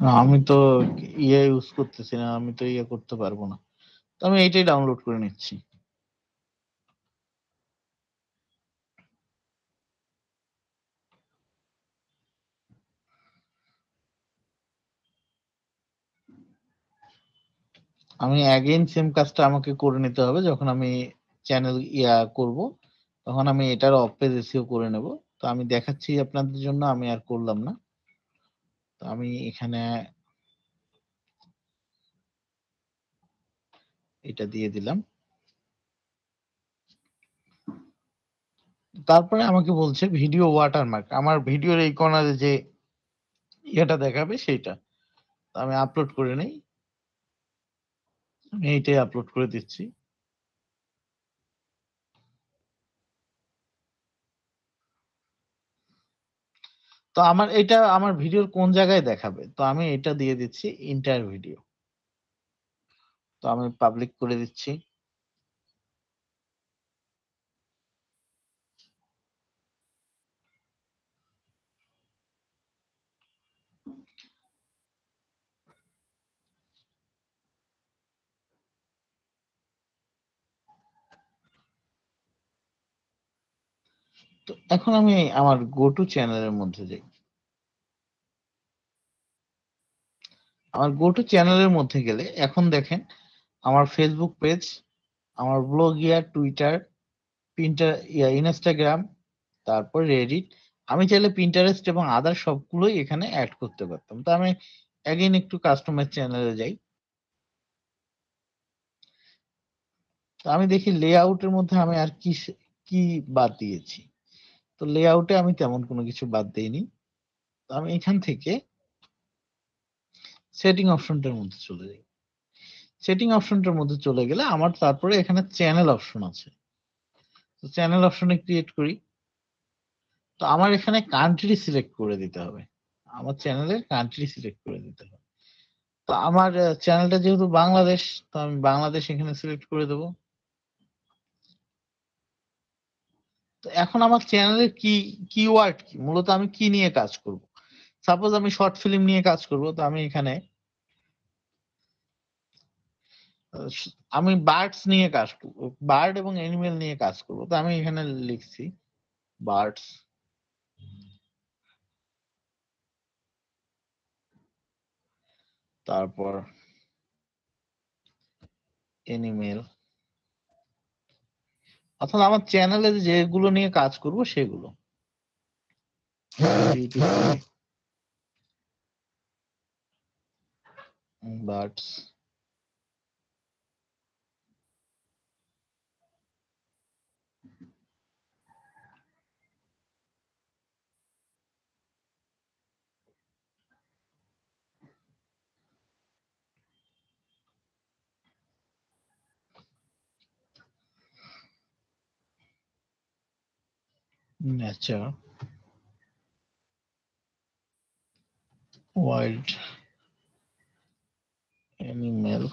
[SPEAKER 1] আমি তো ইয়ে ইউজ করতেছি না, আমি তো ইয়ে করতে পারবো না, তো আমি এইটাই ডাউনলোড করে নিচ্ছি। আমি অ্যাগেইন সেম কাজটা আমাকে করে নিতে হবে, যখন আমি চ্যানেল ইয়া করব তখন আমি এটার অফ পেজ এসিও করে নেব। তো আমি দেখাচ্ছি আপনাদের জন্য, আমি আর করলাম না। তো আমি এখানে এটা দিয়ে দিলাম। তারপরে আমাকে বলছে ভিডিও ওয়াটারমার্ক, আমার ভিডিওর এই কর্নারে যে ইয়েটা দেখাবে সেইটা। তো আমি আপলোড করে নেই, আমি এইটাই আপলোড করে দিচ্ছি। তো আমার এটা আমার ভিডিওর কোন জায়গায় দেখাবে, তো আমি এটা দিয়ে দিচ্ছি ইন্টার ভিডিও। তো আমি পাবলিক করে দিচ্ছি। তো এখন আমি আমার গো টু চ্যানেলের মধ্যে যাই। আমার গো টু চ্যানেলের মধ্যে গেলে এখন দেখেন আমার ফেসবুক পেজ, আমার ব্লগ, টুইটার, ইনস্টাগ্রাম, তারপর রেডিট। আমি চাইলে পিন্টারেস্ট এবং আদার সবগুলোই এখানে অ্যাড করতে পারতাম। তো আমি অ্যাগেইন একটু কাস্টমার চ্যানেলে যাই। তো আমি দেখি লেআউটের মধ্যে আমি আর কি কি বাদ দিয়েছি। তো লেআউটে আমি তেমন কোনো কিছু বাদ দেইনি। তো আমি এখান থেকে সেটিং অপশনটার মধ্যে চলে যাই। সেটিং অপশনটার মধ্যে চলে গেলে আমার তারপরে এখানে চ্যানেল অপশন আছে। তো চ্যানেল অপশনে ক্রিয়েট করি। তো আমার এখানে কান্ট্রি সিলেক্ট করে দিতে হবে, আমার চ্যানেলের কান্ট্রি সিলেক্ট করে দিতে হবে। তো আমার চ্যানেলটা যেহেতু বাংলাদেশ, তো আমি বাংলাদেশ এখানে সিলেক্ট করে দেব। তো এখন আমার চ্যানেলের কিওয়ার্ড কি, মূলত আমি কি নিয়ে কাজ করব। সাপোজ আমি শর্ট ফিল্ম নিয়ে কাজ করব, তো আমি এখানে আমি বার্ডস নিয়ে কাজ করব, বার্ড এবং অ্যানিমেল নিয়ে কাজ করব। তো আমি এখানে লিখছি বার্ডস, তারপর অ্যানিমেল, অর্থাৎ আমার চ্যানেলে যেগুলো নিয়ে কাজ করব সেগুলো। বার্ডস, নেচার, ওয়াইল্ড অ্যানিমেল,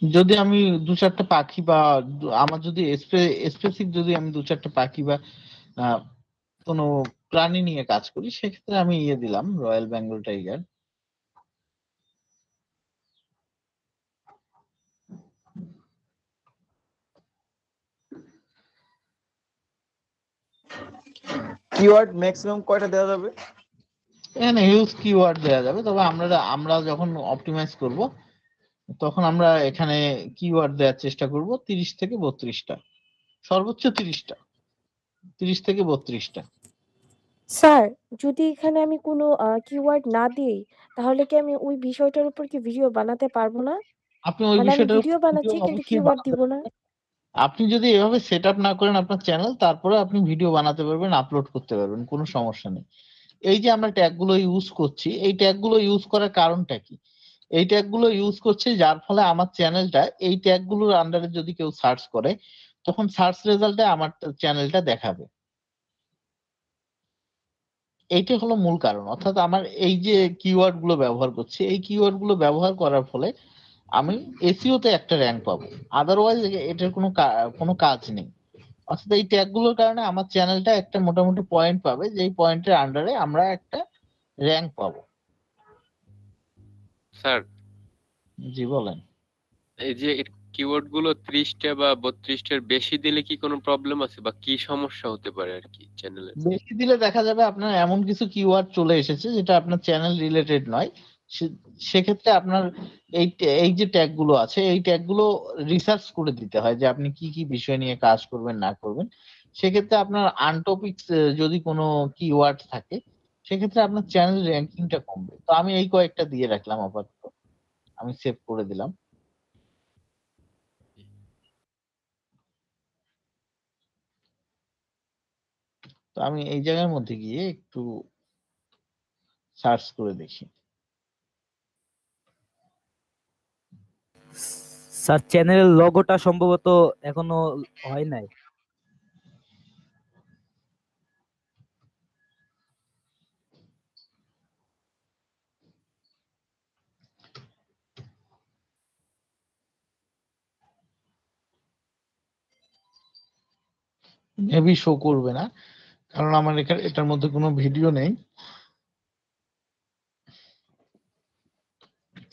[SPEAKER 1] যদি আমি দু চারটা পাখি বা আমার যদি স্পেসিফিক যদি আমি দু চারটা পাখি বা কোনো প্রাণী নিয়ে কাজ করি, সেক্ষেত্রে আমি দিলাম royal Bengal tiger.
[SPEAKER 10] Keyword maximum কয়টা দেওয়া যাবে?
[SPEAKER 1] এখানে হিউজ কিওয়ার্ড দেওয়া যাবে, তবে আমরা যখন অপটিমাইজ করব তখন আমরা এখানে কিওয়ার্ড দেওয়ার চেষ্টা করব 30 থেকে 32টা, সর্বোচ্চ 30টা, 30 থেকে 32টা।
[SPEAKER 11] স্যার, যদি এখানে আমি কোনো কিওয়ার্ড না দিই, তাহলে কি আমি ওই বিষয়টার উপর কি ভিডিও বানাতে পারবো না?
[SPEAKER 1] আপনি ওই
[SPEAKER 11] মানে আমি
[SPEAKER 1] বিষয়টার
[SPEAKER 11] ভিডিও বানাচ্ছি কিন্তু
[SPEAKER 1] অবশ্যই
[SPEAKER 11] কিওয়ার্ড দিব না।
[SPEAKER 1] আপনি যদি এভাবে সেট আপ না করেন আপনার চ্যানেল, তারপরে আপনি ভিডিও বানাতে পারবেন, আপলোড করতে পারবেন, কোনো সমস্যা নেই। এই যে আমরা ট্যাগগুলো ইউজ করছি, এই ট্যাগগুলো ইউজ করার কারণটা কি? এই ট্যাগগুলো ইউজ করছি যার ফলে আমার চ্যানেলটা এই ট্যাগগুলোর আন্ডারে যদি কেউ সার্চ করে, তখন সার্চ রেজাল্টে আমার চ্যানেলটা দেখাবে। এইটা হলো মূল কারণ। অর্থাৎ আমার এই যে কিওয়ার্ড গুলো ব্যবহার করছি, এই কিওয়ার্ড গুলো ব্যবহার করার ফলে আমি এসইও তে একটা র্যাঙ্ক পাবো, আদারওয়াইজ এটার কোনো কাজ নেই। অর্থাৎ এই ট্যাগ গুলোর কারণে আমার চ্যানেলটা একটা মোটামুটি পয়েন্ট পাবে, যেই পয়েন্টের আন্ডারে আমরা একটা র্যাঙ্ক পাবো।
[SPEAKER 4] স্যার,
[SPEAKER 1] জি বলেন।
[SPEAKER 4] এই যে কিওয়ার্ড গুলো 30টা বা 32টার বেশি দিলে কি কোনো প্রবলেম আছে, বা কি সমস্যা হতে পারে আর কি চ্যানেলে?
[SPEAKER 1] বেশি দিলে দেখা যাবে আপনার এমন কিছু কিওয়ার্ড চলে এসেছে যেটা আপনার চ্যানেল রিলেটেড নয়। সেক্ষেত্রে আপনার এই যে ট্যাগ গুলো আছে, এই ট্যাগ গুলো রিসার্চ করে দিতে হয় যে আপনি কি কি বিষয় নিয়ে কাজ করবেন না করবেন। সেক্ষেত্রে আপনার আনটপিক্স যদি কোনো কিওয়ার্ড থাকে, সেক্ষেত্রে আপনার চ্যানেল র্যাঙ্কিংটা কমবে। তো আমি এই কয়েকটা দিয়ে রাখলাম আপাতত, আমি সেভ করে দিলাম। তো আমি এই জায়গার মধ্যে গিয়ে একটু সার্চ করে দেখি।
[SPEAKER 3] স্যার, চ্যানেলের লোগোটা সম্ভবত এখনো হয় নাই।
[SPEAKER 1] মেবি শো করবে না, কারণ আমার এটার মধ্যে কোনো ভিডিও নেই।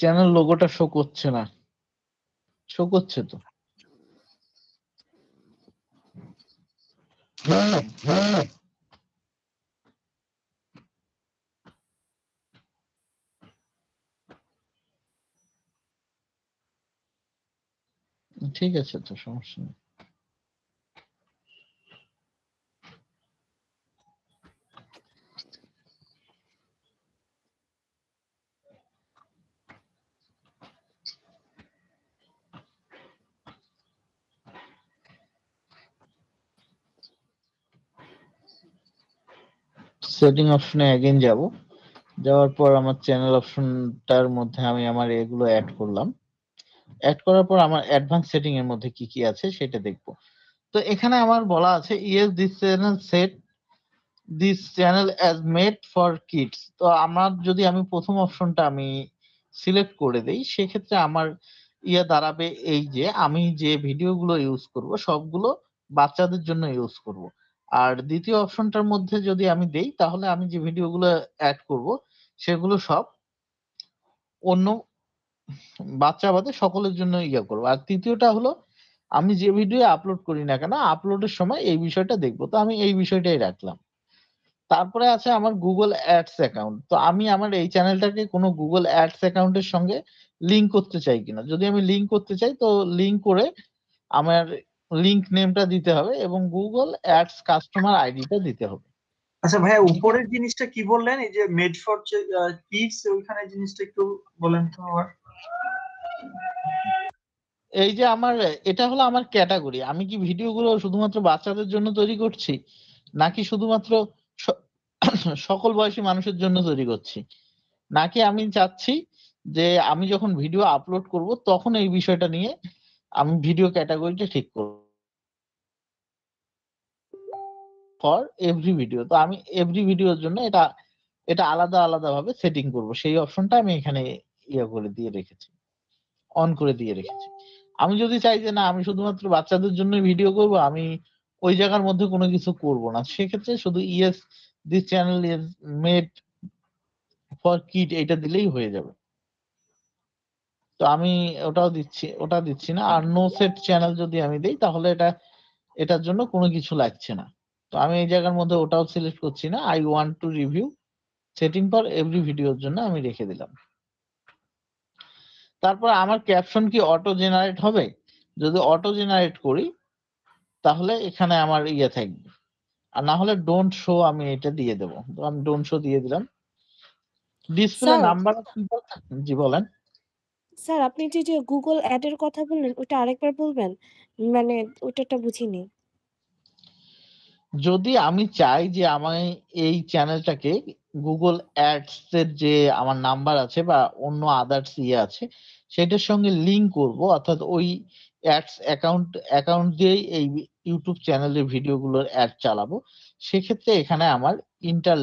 [SPEAKER 1] চ্যানেল লোগোটা শো করছে না। শো করছে তো? ঠিক আছে, তো সমস্যা নেই। সেটিং অপশনে অ্যাগেন যাব, যাওয়ার পর আমার চ্যানেল অপশনটার মধ্যে আমি আমার এগুলো অ্যাড করলাম। অ্যাড করার পর আমার অ্যাডভান্স সেটিং এর মধ্যে কি কি আছে সেটা দেখব। তো এখানে আমার বলা আছে yes this channel set this channel as made for kids. তো আমার যদি আমি প্রথম অপশনটা আমি সিলেক্ট করে দেই, সেক্ষেত্রে আমার দাঁড়াবে এই যে আমি যে ভিডিওগুলো ইউজ করব সবগুলো বাচ্চাদের জন্য ইউজ করব। আর দ্বিতীয় অপশনটার মধ্যে যদি আমি দেই, তাহলে আমি যে ভিডিওগুলো অ্যাড করব সেগুলো সব অন্য বাচ্চা বাদে সকলের জন্য করবো। আর তৃতীয়টা হলো আমি যে ভিডিও আপলোড করি না কেন, আপলোডের সময় এই বিষয়টা দেখবো। তো আমি এই বিষয়টাই রাখলাম। তারপরে আছে আমার গুগল অ্যাডস অ্যাকাউন্ট। তো আমি আমার এই চ্যানেলটাকে কোনো গুগল অ্যাডস অ্যাকাউন্টের সঙ্গে লিংক করতে চাই কিনা। যদি আমি লিংক করতে চাই, তো লিংক করে আমার লিংক নেমটা দিতে হবে এবং গুগল অ্যাডস কাস্টমার আইডিটা দিতে হবে।
[SPEAKER 8] আচ্ছা ভাইয়া, উপরের জিনিসটা কি বললেন? এই যে মেড ফর কিডস, ওইখানে জিনিসটা একটু বলেন তো আবার।
[SPEAKER 1] এই যে আমার এটা হলো আমার ক্যাটাগরি। আমি কি ভিডিওগুলো শুধুমাত্র বাচ্চাদের জন্য তৈরি করছি, নাকি শুধুমাত্র সকল বয়সী মানুষের জন্য তৈরি করছি, নাকি আমি চাচ্ছি যে আমি যখন ভিডিও আপলোড করব তখন এই বিষয়টা নিয়ে আমি ভিডিও ক্যাটাগরিটা ঠিক করব ফর এভরি ভিডিও। তো আমি এভরি ভিডিওর জন্য এটা আলাদা আলাদা ভাবে সেটিং করব। সেই অপশনটা আমি এখানে করে দিয়ে রেখেছি, অন করে দিয়ে রেখেছি। আমি যদি চাই যে না আমি শুধুমাত্র বাচ্চাদের জন্য ভিডিও করব, আমি ওই জায়গার মধ্যে কোনো কিছু করব না, সেক্ষেত্রে শুধু yes this channel is made for kid এটা দিলেই হয়ে যাবে। তো আমি ওটা দিচ্ছি না। আর নো সেট চ্যানেল যদি আমি দিই তাহলে এটার জন্য কোনো কিছু লাগছে না। তো আমি এই জায়গার মধ্যে ওটাও সিলেক্ট করছি না। I want to review setting for every ভিডিওর জন্য আমি রেখে দিলাম। তারপর আমার ক্যাপশন কি অটো জেনারেট হবে? যদি অটো জেনারেট করি তাহলে এখানে আমার ইয়ে থাকবে, আর না হলে ডোন্ট শো আমি এটা দিয়ে দেব। তো আমি ডোন্ট শো দিয়ে দিলাম। Display
[SPEAKER 11] sir
[SPEAKER 1] number of people, জি বলেন।
[SPEAKER 11] স্যার আপনি যে গুগল অ্যাড এর কথা বললেন ওটা আরেকবার বলবেন? মানে ওইটাটা বুঝিনি।
[SPEAKER 1] যদি আমি চাই যে আমি এই চ্যানেলটাকে গুগল অ্যাডস এর যে আমার নাম্বার আছে বা অন্য আদার্স ইয়ে আছে সেটার সঙ্গে লিংক করব, অর্থাৎ ওই অ্যাডস অ্যাকাউন্ট দিয়েই এই ইউটিউব চ্যানেলের ভিডিওগুলোর অ্যাড চালাবো, সেক্ষেত্রে এখানে আমার ইন্টার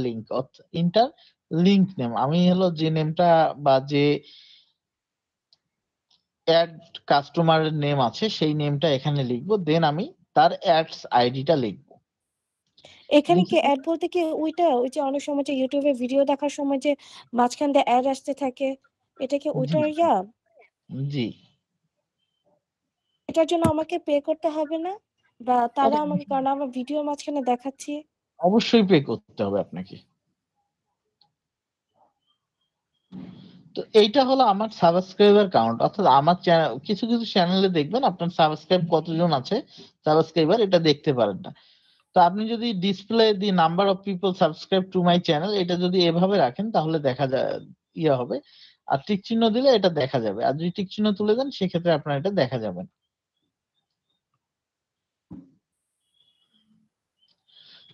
[SPEAKER 1] লিংক নেম, আমি হলো যে নেমটা বা যে অ্যাড কাস্টমারের নেম আছে সেই নেমটা এখানে লিখবো, দেন আমি তার অ্যাডস আইডিটা লিখবো।
[SPEAKER 11] এখানে কি অ্যাড বলতে কি ওই যে অনেক সময় যে ইউটিউবে ভিডিও দেখার সময় যে মাঝখান দিয়ে অ্যাড আসতে থাকে, এটা কি ওইটার ইয়া?
[SPEAKER 1] জি,
[SPEAKER 11] এটার জন্য আমাকে পে করতে হবে না? বা তারা আমাকে, কারণ আমার ভিডিও মাঝখানে দেখাচ্ছি।
[SPEAKER 1] অবশ্যই পে করতে হবে আপনাকে। তো এইটা হলো আমার সাবস্ক্রাইবার কাউন্ট, অর্থাৎ আমার কিছু কিছু চ্যানেলে দেখবেন আপনার সাবস্ক্রাইব কতজন আছে, সাবস্ক্রাইবার এটা দেখতে পারেন না। তো আপনি যদি display the number of people subscribe to my channel এটা যদি এভাবে রাখেন তাহলে দেখা যায় ইয়ে হবে, আর টিক চিহ্ন দিলে এটা দেখা যাবে, আর যদি টিক চিহ্ন তুলে দেন সেক্ষেত্রে আপনার এটা দেখা যাবে না।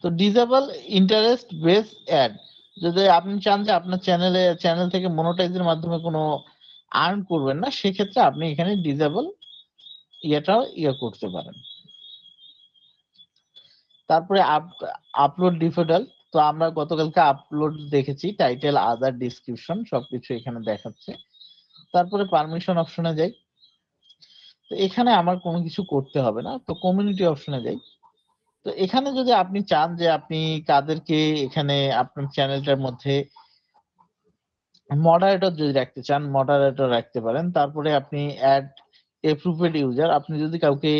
[SPEAKER 1] তো ডিসেবল ইন্টারেস্ট বেস অ্যাড, যদি আপনি চান যে আপনার চ্যানেল থেকে মনোটাইজের মাধ্যমে কোনো আর্ন করবেন না, সেক্ষেত্রে আপনি এখানে ডিসেবল ইয়ে করতে পারেন। তারপরে আপলোড ডিফল্ট, তো আমরা গতকালকে আপলোড দেখেছি, টাইটেল আদার ডিসক্রিপশন সবকিছু এখানে দেখাচ্ছে। তারপরে পারমিশন অপশনে যাই, তো এখানে আমার কোনো কিছু করতে হবে না। তো কমিউনিটি অপশনে যাই, তো এখানে যদি আপনি চান যে আপনি কাদেরকে এখানে আপনার চ্যানেলটার মধ্যে মডারেটর যদি রাখতে চান মডারেটর রাখতে পারেন। তারপরে আপনি অ্যাড এপ্রুভেড ইউজার, আপনি যদি কাউকে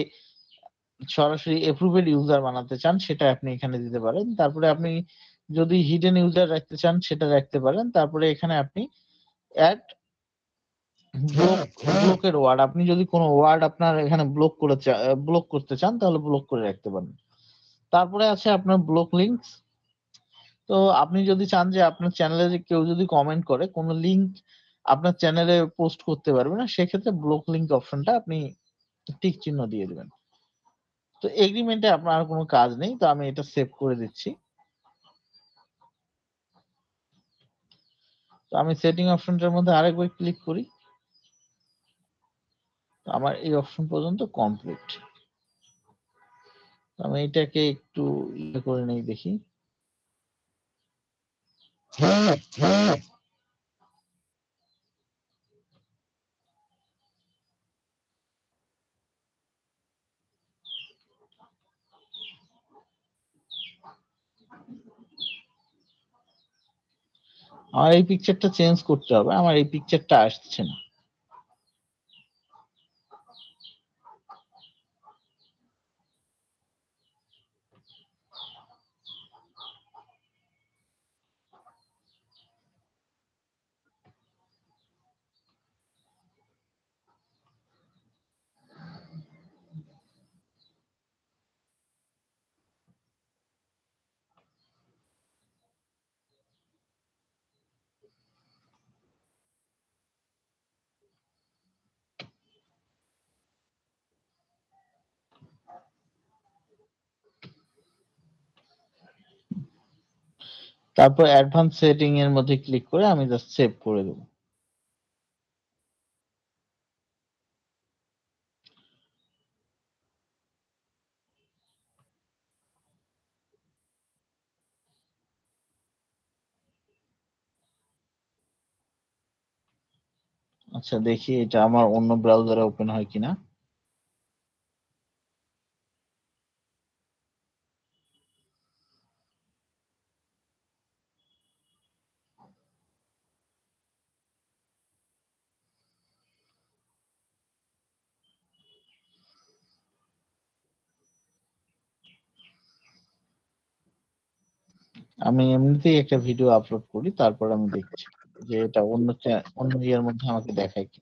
[SPEAKER 1] সরাসরি এপ্রুভেড ইউজার বানাতে চান সেটা আপনি এখানে দিতে পারেন। তারপরে আপনি যদি হিডেন ইউজার রাখতে চান সেটা রাখতে পারেন। তারপরে এখানে আপনি অ্যাড ব্লকের ওয়ার্ড, আপনি যদি কোনো ওয়ার্ড আপনার এখানে ব্লক করতে চান তাহলে ব্লক করে রাখতে পারেন। তারপরে আছে আপনার ব্লক লিঙ্কস, তো আপনি যদি চান যে আপনার চ্যানেলে কেউ যদি কমেন্ট করে কোনো লিঙ্ক আপনার চ্যানেলে পোস্ট করতে পারবে না, সেক্ষেত্রে ব্লক লিঙ্ক অপশনটা আপনি টিক চিহ্ন দিয়ে দিবেন। তো এগ্রিমেন্টে আপনার আর কোনো কাজ নেই, তো আমি এটা সেভ করে দিচ্ছি। তো আমি সেটিং অপশনটার মধ্যে আরেকবার ক্লিক করি, আমার এই অপশন পর্যন্ত কমপ্লিট। আমি এটাকে একটু ইয়ে করে নেই দেখি। আমার এই পিকচারটা চেঞ্জ করতে হবে, আমার এই পিকচারটা আসছে না। তারপর অ্যাডভান্স সেটিং এর মধ্যে ক্লিক করে আমি জাস্ট সেভ করে দেব। আচ্ছা দেখি এটা আমার অন্য ব্রাউজারে ওপেন হয় কিনা। আমি এমনিতেই একটা ভিডিও আপলোড করি, তারপর আমি দেখছি যে এটা অন্য ইয়ের মধ্যে আমাকে দেখায় কি।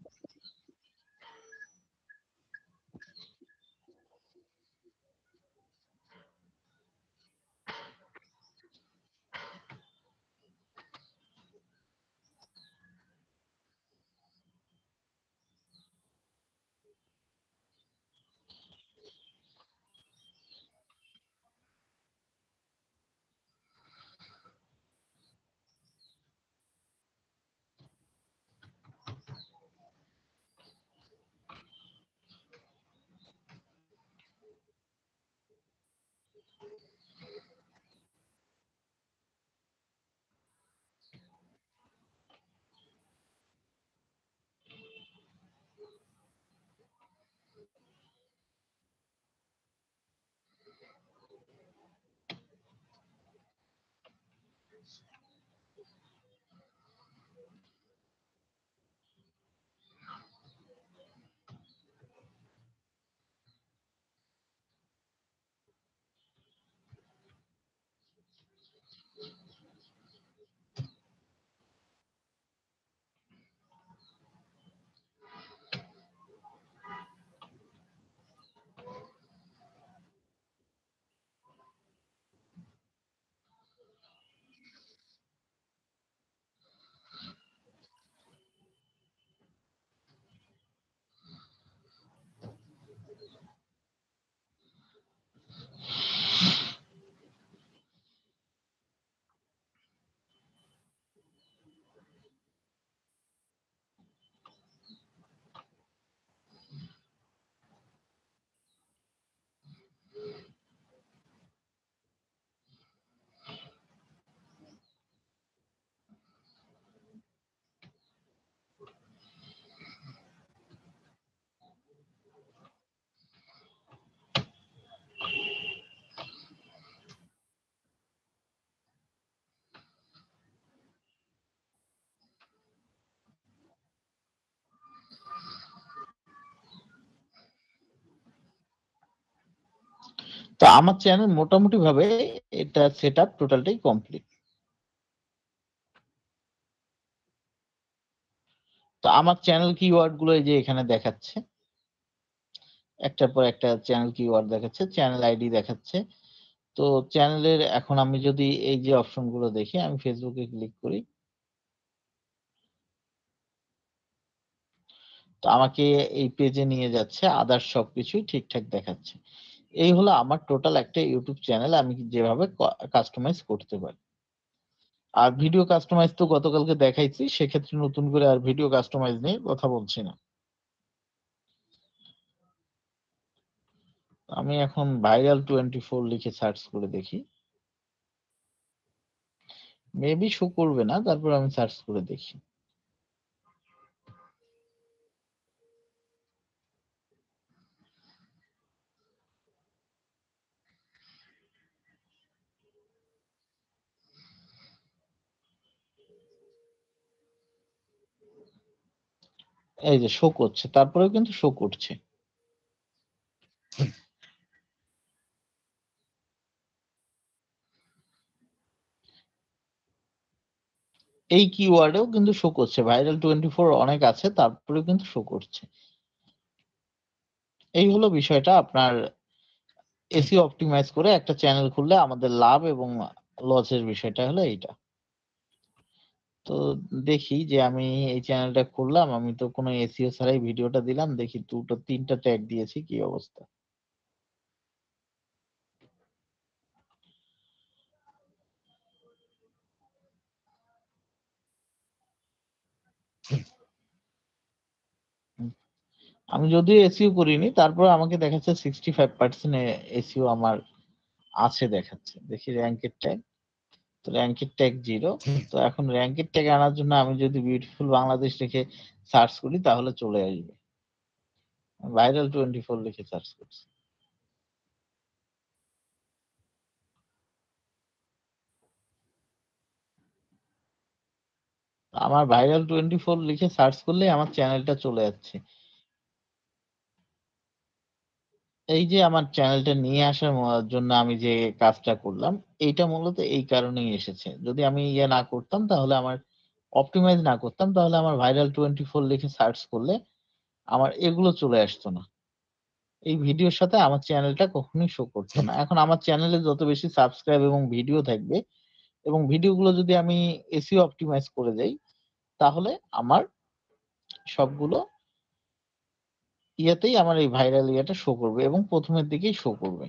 [SPEAKER 1] তো আমার চ্যানেল মোটামুটি ভাবে এটা সেটআপ টোটালটাই কমপ্লিট। তো আমার চ্যানেল কিওয়ার্ড গুলো এই যে এখানে দেখাচ্ছে, একটার পর একটা চ্যানেল কিওয়ার্ড দেখাচ্ছে, চ্যানেল আইডি দেখাচ্ছে। তো চ্যানেলের এখন আমি যদি এই যে অপশন গুলো দেখি, আমি ফেসবুকে ক্লিক করি, তো আমাকে এই পেজে নিয়ে যাচ্ছে, আদার্স সবকিছুই ঠিকঠাক দেখাচ্ছে। এই হলো আমার টোটাল একটা ইউটিউব চ্যানেল আমি যেভাবে কাস্টমাইজ করতে পারি। আর ভিডিও কাস্টমাইজ তো গতকালকে দেখাইছি, সেক্ষেত্রে নতুন করে আর ভিডিও কাস্টমাইজ নিয়ে কথা বলছি না। আমি এখন ভাইরাল 24 লিখে সার্চ করে দেখি, মেবি শো করবে না, তারপর আমি সার্চ করে দেখি। এই যে শো করছে, তারপরেও কিন্তু শো করছে। এই কিওয়ার্ডেও কিন্তু শো করছে, ভাইরাল 24 অনেক আছে, তারপরেও কিন্তু শো করছে। এই হলো বিষয়টা। আপনার এসইও অপটিমাইজ করে একটা চ্যানেল খুললে আমাদের লাভ এবং লসের বিষয়টা হলো এইটা। তো দেখি যে আমি এই চ্যানেলটা খুললাম, আমি তো কোনো এসইও ছাড়াই ভিডিওটা দিলাম, দেখি 2-3টা ট্যাগ দিয়েছি, কি অবস্থা। আমি যদিও এসইও করিনি, তারপর আমাকে দেখাচ্ছে 65% এসইও আমার আছে দেখাচ্ছে। দেখি র্যাঙ্কের ট্যাগ, তো র্যাঙ্কের ট্যাগ 0। তো এখন র্যাঙ্কের ট্যাগ আনার জন্য আমি যদি বিউটিফুল বাংলাদেশ লিখে সার্চ করি তাহলে চলে আসবে। ভাইরাল 24 লিখে সার্চ করছি। আমার ভাইরাল 24 লিখে সার্চ করলে আমার চ্যানেলটা চলে যাচ্ছে। এই যে আমার চ্যানেলটা নিয়ে আসার জন্য আমি যে কাজটা করলাম, এইটা মূলত এই কারণেই এসেছে। যদি আমি ইয়ে না করতাম তাহলে আমার অপটিমাইজ না করতাম তাহলে আমার ভাইরাল 24 লিখে সার্চ করলে আমার এগুলো চলে আসতো না। এই ভিডিওর সাথে আমার চ্যানেলটা কখনোই শো করতো না। এখন আমার চ্যানেলে যত বেশি সাবস্ক্রাইব এবং ভিডিও থাকবে এবং ভিডিওগুলো যদি আমি এসইও অপটিমাইজ করে দেই তাহলে আমার সবগুলো ইয়েতেই আমার এই ভাইরাল ইয়েটা শো করবে এবং প্রথমের দিকেই শো করবে।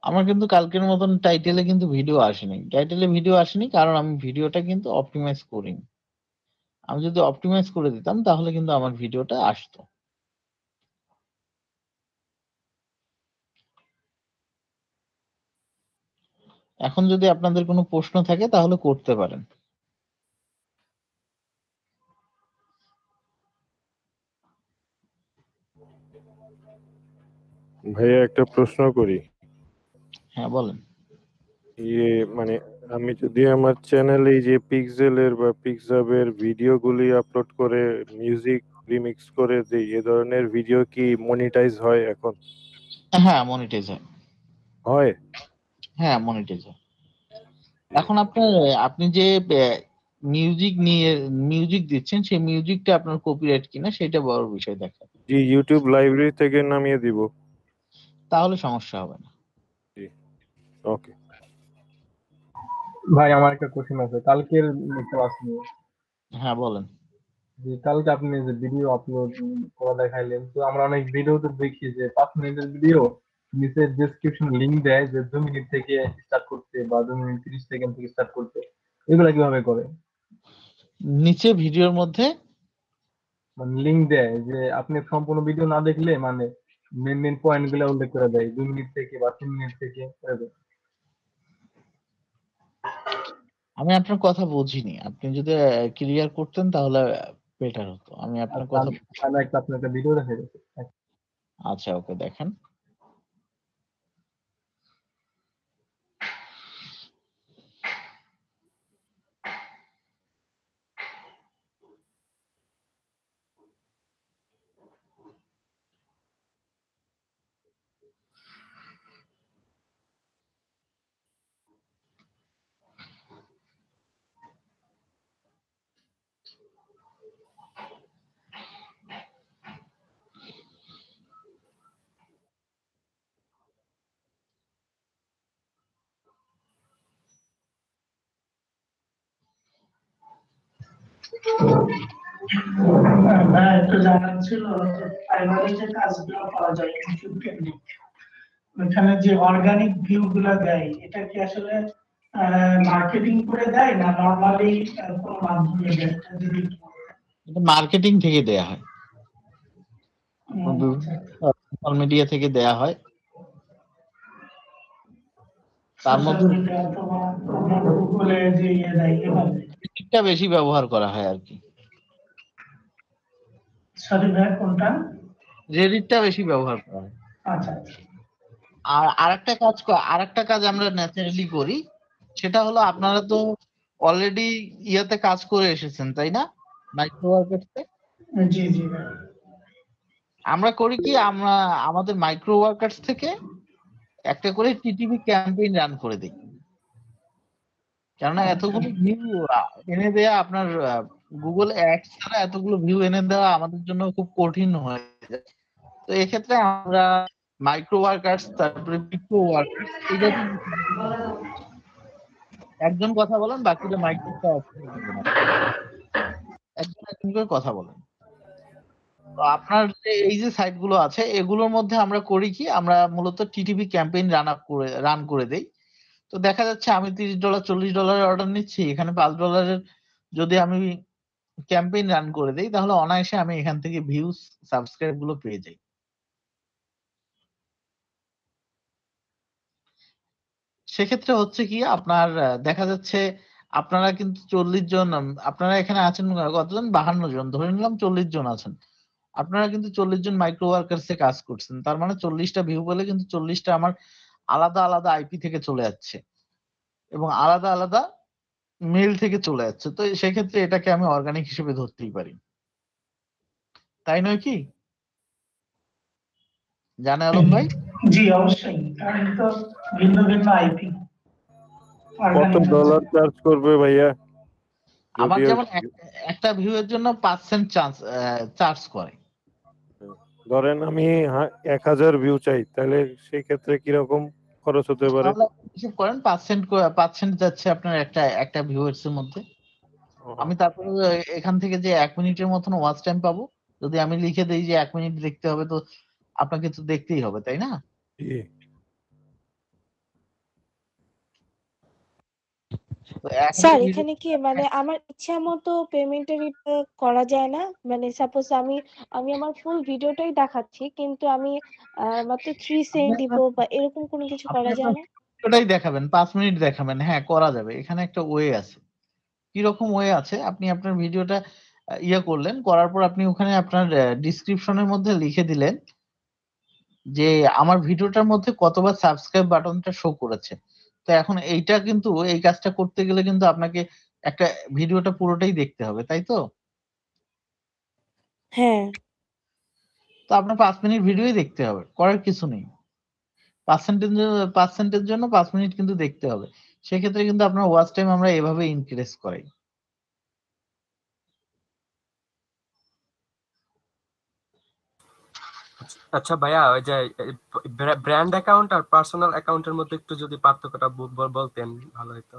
[SPEAKER 1] আমার কিন্তু কালকের মতন টাইটেলে কিন্তু ভিডিও আসেনি। টাইটেলে ভিডিও আসেনি কারণ আমি ভিডিওটা কিন্তু অপটিমাইজ করিনি। আমি যদি অপটিমাইজ করে দিতাম তাহলে কিন্তু আমার ভিডিওটা আসতো। এখন যদি আপনাদের কোনো প্রশ্ন থাকে তাহলে করতে পারেন।
[SPEAKER 12] ভাইয়া একটা প্রশ্ন করি।
[SPEAKER 1] হ্যাঁ বলেন।
[SPEAKER 12] ইয়ে মানে আমি যদি আমার চ্যানেলে এই যে পিক্সেলের বা পিক্সাবের ভিডিওগুলি আপলোড করে মিউজিক রিমিক্স করে দেই, এ ধরনের ভিডিও কি মনিটাইজ হয় এখন?
[SPEAKER 1] হ্যাঁ মনিটাইজ হয়।
[SPEAKER 12] হয়?
[SPEAKER 1] হ্যাঁ মনিটাইজ হয়। এখন আপনি যে মিউজিক দিচ্ছেন সেই মিউজিকটা আপনার কপিরাইট কিনা সেটা বড় বিষয় দেখা।
[SPEAKER 12] জি, ইউটিউব লাইব্রেরি থেকে নামিয়ে দিব।
[SPEAKER 1] তাহলে সমস্যা হবে না।
[SPEAKER 12] জি ওকে।
[SPEAKER 13] ভাই আমার একটা কোশ্চেন আছে কালকের ক্লাস নিয়ে।
[SPEAKER 1] হ্যাঁ বলেন।
[SPEAKER 13] যে কালকে আপনি যে ভিডিও আপলোড করা দেখাইলেন, তো আমরা অনেক ভিডিওতে দেখি যে 5 মিনিটের ভিডিও নিচে ডেসক্রিপশন লিংক দেয় যে 2 মিনিট থেকে স্টার্ট করতে বা 2 মিনিট 30 সেকেন্ড থেকে স্টার্ট করতে, এগুলা কিভাবে করে?
[SPEAKER 1] নিচে ভিডিওর মধ্যে
[SPEAKER 13] মানে লিংক দেয় যে আপনি সম্পূর্ণ ভিডিও না দেখলে মানে মেন পয়েন্ট গুলো উল্লেখ করে দেয় 2 মিনিট থেকে বা 3 মিনিট থেকে এরকম।
[SPEAKER 1] আমি আপনার কথা বুঝিনি। আপনি যদি ক্লিয়ার করতেন তাহলে বেটার হতো। আমি আপনার কথা
[SPEAKER 13] আমি একটা ভিডিও দেখে গেছি।
[SPEAKER 1] আচ্ছা ওকে দেখেন।
[SPEAKER 14] ভাই একটু জানার ছিল যে ফাইবারে যে কাজগুলো পাওয়া যায় ইউটিউব কেন্দ্রিক, ওখানে যে অর্গানিক ভিউ গুলো দেয় এটা কি আসলে মার্কেটিং করে দেয় না নরমালি কোনো মাধ্যমে দেয়?
[SPEAKER 1] এটা মার্কেটিং থেকে দেয়া হয়, সোশ্যাল মিডিয়া থেকে দেয়া হয়। তার মধ্যে
[SPEAKER 14] গুগলে যে ইয়ে দেয় এভাবে
[SPEAKER 1] রেডিটটা বেশি ব্যবহার করা হয় আর কি।
[SPEAKER 14] সরি ভাই কোনটা?
[SPEAKER 1] রেডিটটা বেশি ব্যবহার করা হয়।
[SPEAKER 14] আচ্ছা
[SPEAKER 1] আর আরেকটা কাজ আমরা ন্যাচারালি করি, সেটা হলো আপনারা তো অলরেডি ইয়াতে কাজ করে এসেছেন তাই না, মাইক্রো ওয়ার্কার্সে?
[SPEAKER 14] জি জি ভাই।
[SPEAKER 1] আমরা করি কি, আমরা আমাদের মাইক্রো ওয়ার্কার্স থেকে একটা করে টিটিভি ক্যাম্পেইন রান করে দিই। কেননা এতগুলো ভিউ এনে দেয়া আপনার গুগল অ্যাডস ছাড়া এতগুলো ভিউ এনে দেওয়া আমাদের জন্য খুব কঠিন হয়ে যায়। তো এক্ষেত্রে আমরা মাইক্রো ওয়ার্কার্স তারপরে পিকো ওয়ার্কার্স এটা একজন কথা বলেন, বাকিটা মাইক্রোটা অফ করে দেবেন, একজন একজন করে কথা বলেন। তো আপনার যে এই যে সাইট গুলো আছে এগুলোর মধ্যে আমরা করি কি, আমরা মূলত টিটিভি ক্যাম্পেইন রান করে দেই। তো দেখা যাচ্ছে আমি $30 $40 অর্ডার নিচ্ছি, এখানে $5 যদি আমি ক্যাম্পেইন রান করে দেই তাহলে অনায়াসে আমি এখান থেকে ভিউজ সাবস্ক্রাইব গুলো পেয়ে যাই। সেক্ষেত্রে হচ্ছে কি আপনার দেখা যাচ্ছে আপনারা কিন্তু 40 জন আপনারা এখানে আছেন কতজন 52 জন ধরে নিলাম 40 জন আছেন আপনারা কিন্তু 40 জন মাইক্রো ওয়ার্কার্সে কাজ করছেন তার মানে 40টা ভিউ বলে কিন্তু 40টা আমার আলাদা আলাদা আইপি থেকে চলে যাচ্ছে এবং আলাদা আলাদা মেল থেকে চলে যাচ্ছে তো সেক্ষেত্রে এটাকে আমি অর্গানিক হিসেবে ধরতেই পারি তাই নয় কি জানে আলম ভাই
[SPEAKER 14] জি অবশ্যই কারণ তো ভিন্ন ভিন্ন আইপি
[SPEAKER 12] কত ডলার চার্জ করবে ভাইয়া
[SPEAKER 1] আমার
[SPEAKER 12] যদিও
[SPEAKER 1] যেমন একটা ভিউ এর জন্য 5 সেন্ট চার্জ করে
[SPEAKER 12] ধরেন আমি 1000 ভিউ চাই তাহলে সেই ক্ষেত্রে কি রকম খরচ হতে পারে
[SPEAKER 1] তাহলে হিসাব করেন 5 সেন্ট যাচ্ছে আপনার একটা ভিউয়ার্স এর মধ্যে আমি তারপরে এখান থেকে যে 1 মিনিটের মতন ওয়াচ টাইম পাবো যদি আমি লিখে দেই যে 1 মিনিট দেখতে হবে তো আপনাকে তো দেখতেই হবে তাই না
[SPEAKER 11] স্যার এখানে কি মানে আমার ইচ্ছা মতো পেমেন্টের করা যায় না মানে সাপোজ আমি আমার ফুল ভিডিওটাই দেখাচ্ছি কিন্তু আমি মাত্র 3 সেন্ট দিব বা এরকম কোনো কিছু করা যায় না
[SPEAKER 1] ওটাই দেখাবেন 5 মিনিট দেখাবেন হ্যাঁ করা যাবে এখানে একটা ওয়ে আছে কি রকম ওয়ে আছে আপনি আপনার ভিডিওটা করলেন করার পর আপনি ওখানে আপনার ডেসক্রিপশনের মধ্যে লিখে দিলেন যে আমার ভিডিওটার মধ্যে কতবার সাবস্ক্রাইব বাটনটা শো করেছে তো এখন এইটা কিন্তু এই কাজটা করতে গেলে কিন্তু আপনাকে একটা ভিডিওটা পুরোটাই দেখতে হবে তাই তো
[SPEAKER 11] হ্যাঁ
[SPEAKER 1] তো আপনার 5 মিনিট ভিডিওই দেখতে হবে করার কিছু নেই 5 সেন্টের জন্য 5 মিনিট কিন্তু দেখতে হবে সেক্ষেত্রে কিন্তু আপনার ওয়াচ টাইম আমরা এভাবে ইনক্রিজ করাই
[SPEAKER 15] আচ্ছা ভাইয়া ওই যে ব্র্যান্ড অ্যাকাউন্ট আর পার্সোনাল অ্যাকাউন্টের মধ্যে একটু যদি পার্থক্যটা বলতেন ভালো হতো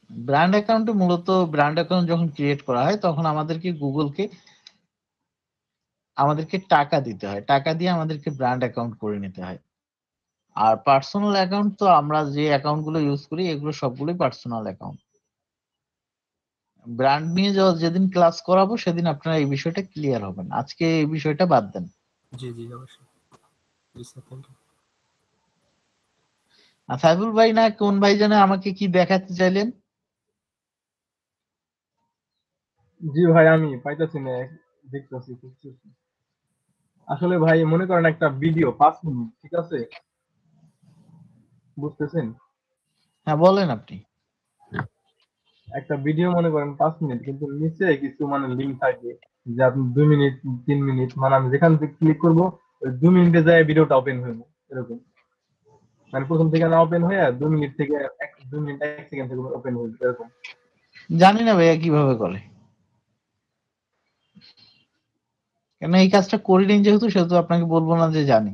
[SPEAKER 1] ব্র্যান্ড অ্যাকাউন্টে মূলত ব্র্যান্ড অ্যাকাউন্ট যখন ক্রিয়েট করা হয় তখন আমাদেরকে টাকা দিতে হয় টাকা দিয়ে আমাদেরকে ব্র্যান্ড অ্যাকাউন্ট করে নিতে হয় আর পার্সোনাল অ্যাকাউন্ট তো আমরা যে অ্যাকাউন্ট গুলো ইউজ করি এগুলো সবগুলোই পার্সোনাল অ্যাকাউন্ট ব্র্যান্ড নিয়ে যেদিন ক্লাস করাবো সেদিন আপনারা এই বিষয়টা ক্লিয়ার হবেন আজকে এই বিষয়টা বাদ দেন
[SPEAKER 15] জি জি অবশ্যই জি স্যার থ্যাংক ইউ
[SPEAKER 1] সাইফুল ভাই না কোন ভাই জানে আমাকে কি দেখাতে চাইলেন
[SPEAKER 13] জি ভাই আমি পাইতাছি না দেখতেছি আসলে ভাই মনে করেন একটা ভিডিও 5 মিনিট ঠিক আছে বুঝতেছেন
[SPEAKER 1] হ্যাঁ বলেন আপনি
[SPEAKER 13] একটা ভিডিও মনে করেন 5 মিনিট কিন্তু নিচে কিছু মানে লিংক থাকে যে আপনি 2 মিনিট 3 মিনিট মানে আমি যেখান থেকে ক্লিক করব ওই 2 মিনিটে যায় ভিডিওটা ওপেন হইব এরকম মানে প্রথম থেকে না ওপেন হয়ে 2 মিনিট থেকে 2 মিনিট 1 সেকেন্ড থেকে ওপেন হইব এরকম
[SPEAKER 1] জানি না ভাইয়া কিভাবে করে কেন এই কাজটা করি নি যেহেতু সেহেতু আপনাকে বলবো না যে জানি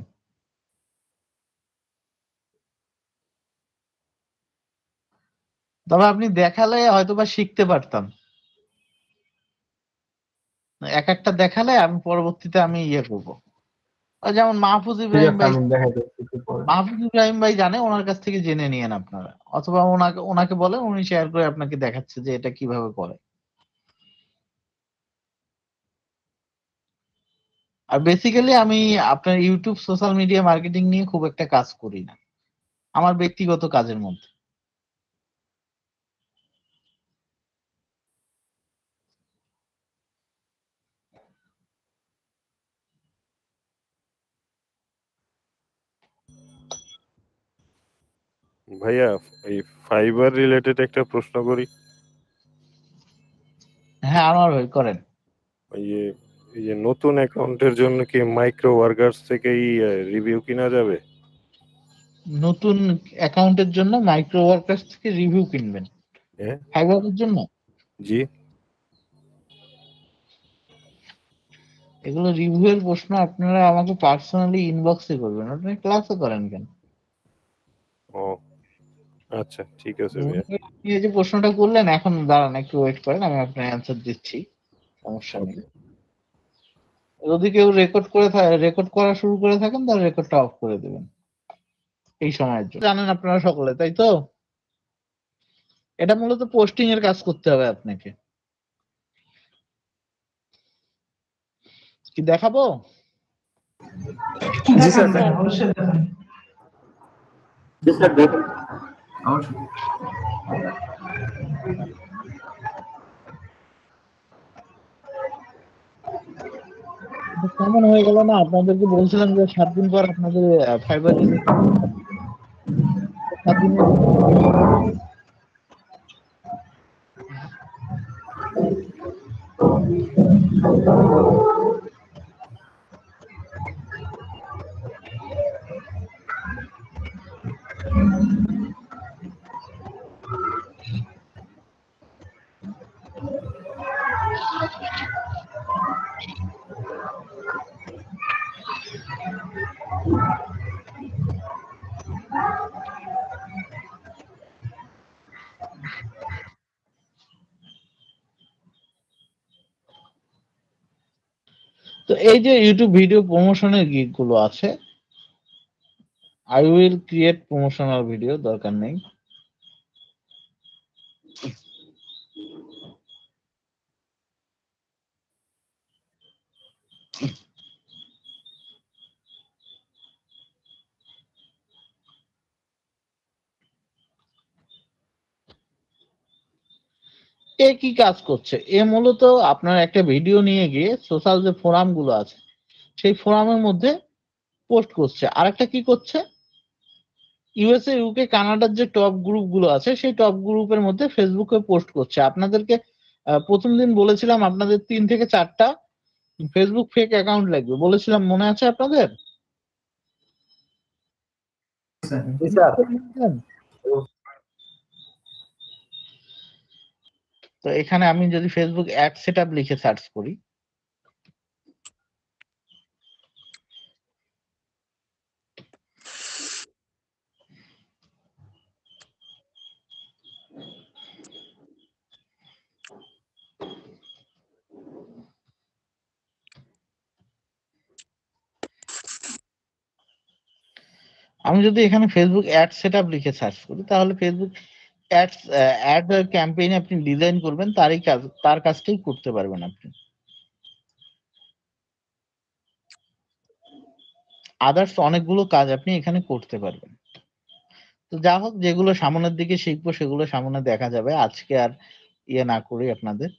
[SPEAKER 1] তবে আপনি দেখালে হয়তোবা শিখতে পারতাম এক একটা দেখালে আমি পরবর্তীতে আমি করবো যেমন মাহফুজ ইব্রাহিম ভাই জানে ওনার কাছ থেকে জেনে নিয়েন আপনারা অথবা ওনাকে বলেন উনি শেয়ার করে আপনাকে দেখাচ্ছে যে এটা কিভাবে করে আর বেসিক্যালি আমি আপনার ইউটিউব সোশ্যাল মিডিয়া মার্কেটিং নিয়ে খুব একটা কাজ করি না আমার ব্যক্তিগত কাজের মধ্যে
[SPEAKER 12] ভাইয়া এই ফাইবার রিলেটেড একটা প্রশ্ন করি
[SPEAKER 1] হ্যাঁ আমার ভাই করেন
[SPEAKER 12] এই যে নতুন অ্যাকাউন্টের জন্য কি মাইক্রো ওয়ার্কার্স থেকেই রিভিউ কিনা যাবে
[SPEAKER 1] নতুন অ্যাকাউন্টের জন্য মাইক্রো ওয়ার্কার্স থেকে রিভিউ কিনবেন ফাইবারের জন্য
[SPEAKER 12] জি
[SPEAKER 1] এগুলো রিভিউ এর প্রশ্ন আপনারা আমাকে পার্সোনালি ইনবক্সে করবেন আপনি ক্লাসে করেন কেন
[SPEAKER 12] ও আচ্ছা ঠিক আছে
[SPEAKER 1] এই যে প্রশ্নটা করলেন এখন দাঁড়ান একটু ওয়েট করেন আমি আপনার অ্যানসার দিচ্ছি সমস্যা নেই যদি কেউ রেকর্ড করা শুরু করে থাকেন তাহলে রেকর্ডটা অফ করে দেবেন এই সময়ের জন্য জানেন আপনারা সকলে তাই তো এটা মূলত পোস্টিং এর কাজ করতে হবে আপনাকে কি দেখাবো
[SPEAKER 14] জি স্যার অবশ্যই দেখান
[SPEAKER 16] অবশ্যই।
[SPEAKER 1] কেমন হয়ে গেল না? আপনাদেরকে বলছিলাম যে 7 দিন পর আপনাদের ফাইবার রিলিজ 7 দিনের তো এই যে ইউটিউব ভিডিও প্রমোশনের গিগ গুলো আছে, I will create promotional video, দরকার নেই। এ কি কাজ করছে? এ মূলত আপনার একটা ভিডিও নিয়ে গিয়ে সোশ্যাল যে ফোরাম গুলো আছে সেই ফোরামের মধ্যে পোস্ট করছে। আরেকটা কি করছে, ইউএসএ, ইউকে, কানাডার যে টপ গ্রুপ গুলো আছে সেই টপ গ্রুপের মধ্যে ফেসবুকে পোস্ট করছে। আপনাদেরকে প্রথম দিন বলেছিলাম আপনাদের 3 থেকে 4টা ফেসবুক ফেক অ্যাকাউন্ট লাগবে বলেছিলাম, মনে আছে আপনাদের? তো এখানে আমি যদি ফেসবুক অ্যাড সেটআপ লিখে সার্চ করি, আমি যদি এখানে ফেসবুক অ্যাড সেটআপ লিখে সার্চ করি, তাহলে ফেসবুক অ্যাড ক্যাম্পেইন আপনি ডিজাইন করবেন, তার কাজটাই করতে পারবেন আপনি। আদার্স অনেকগুলো কাজ আপনি এখানে করতে পারবেন। তো যা হোক, যেগুলো সামনের দিকে শিখবো সেগুলো সামনে দেখা যাবে, আজকে আর ইয়ে না করি আপনাদের।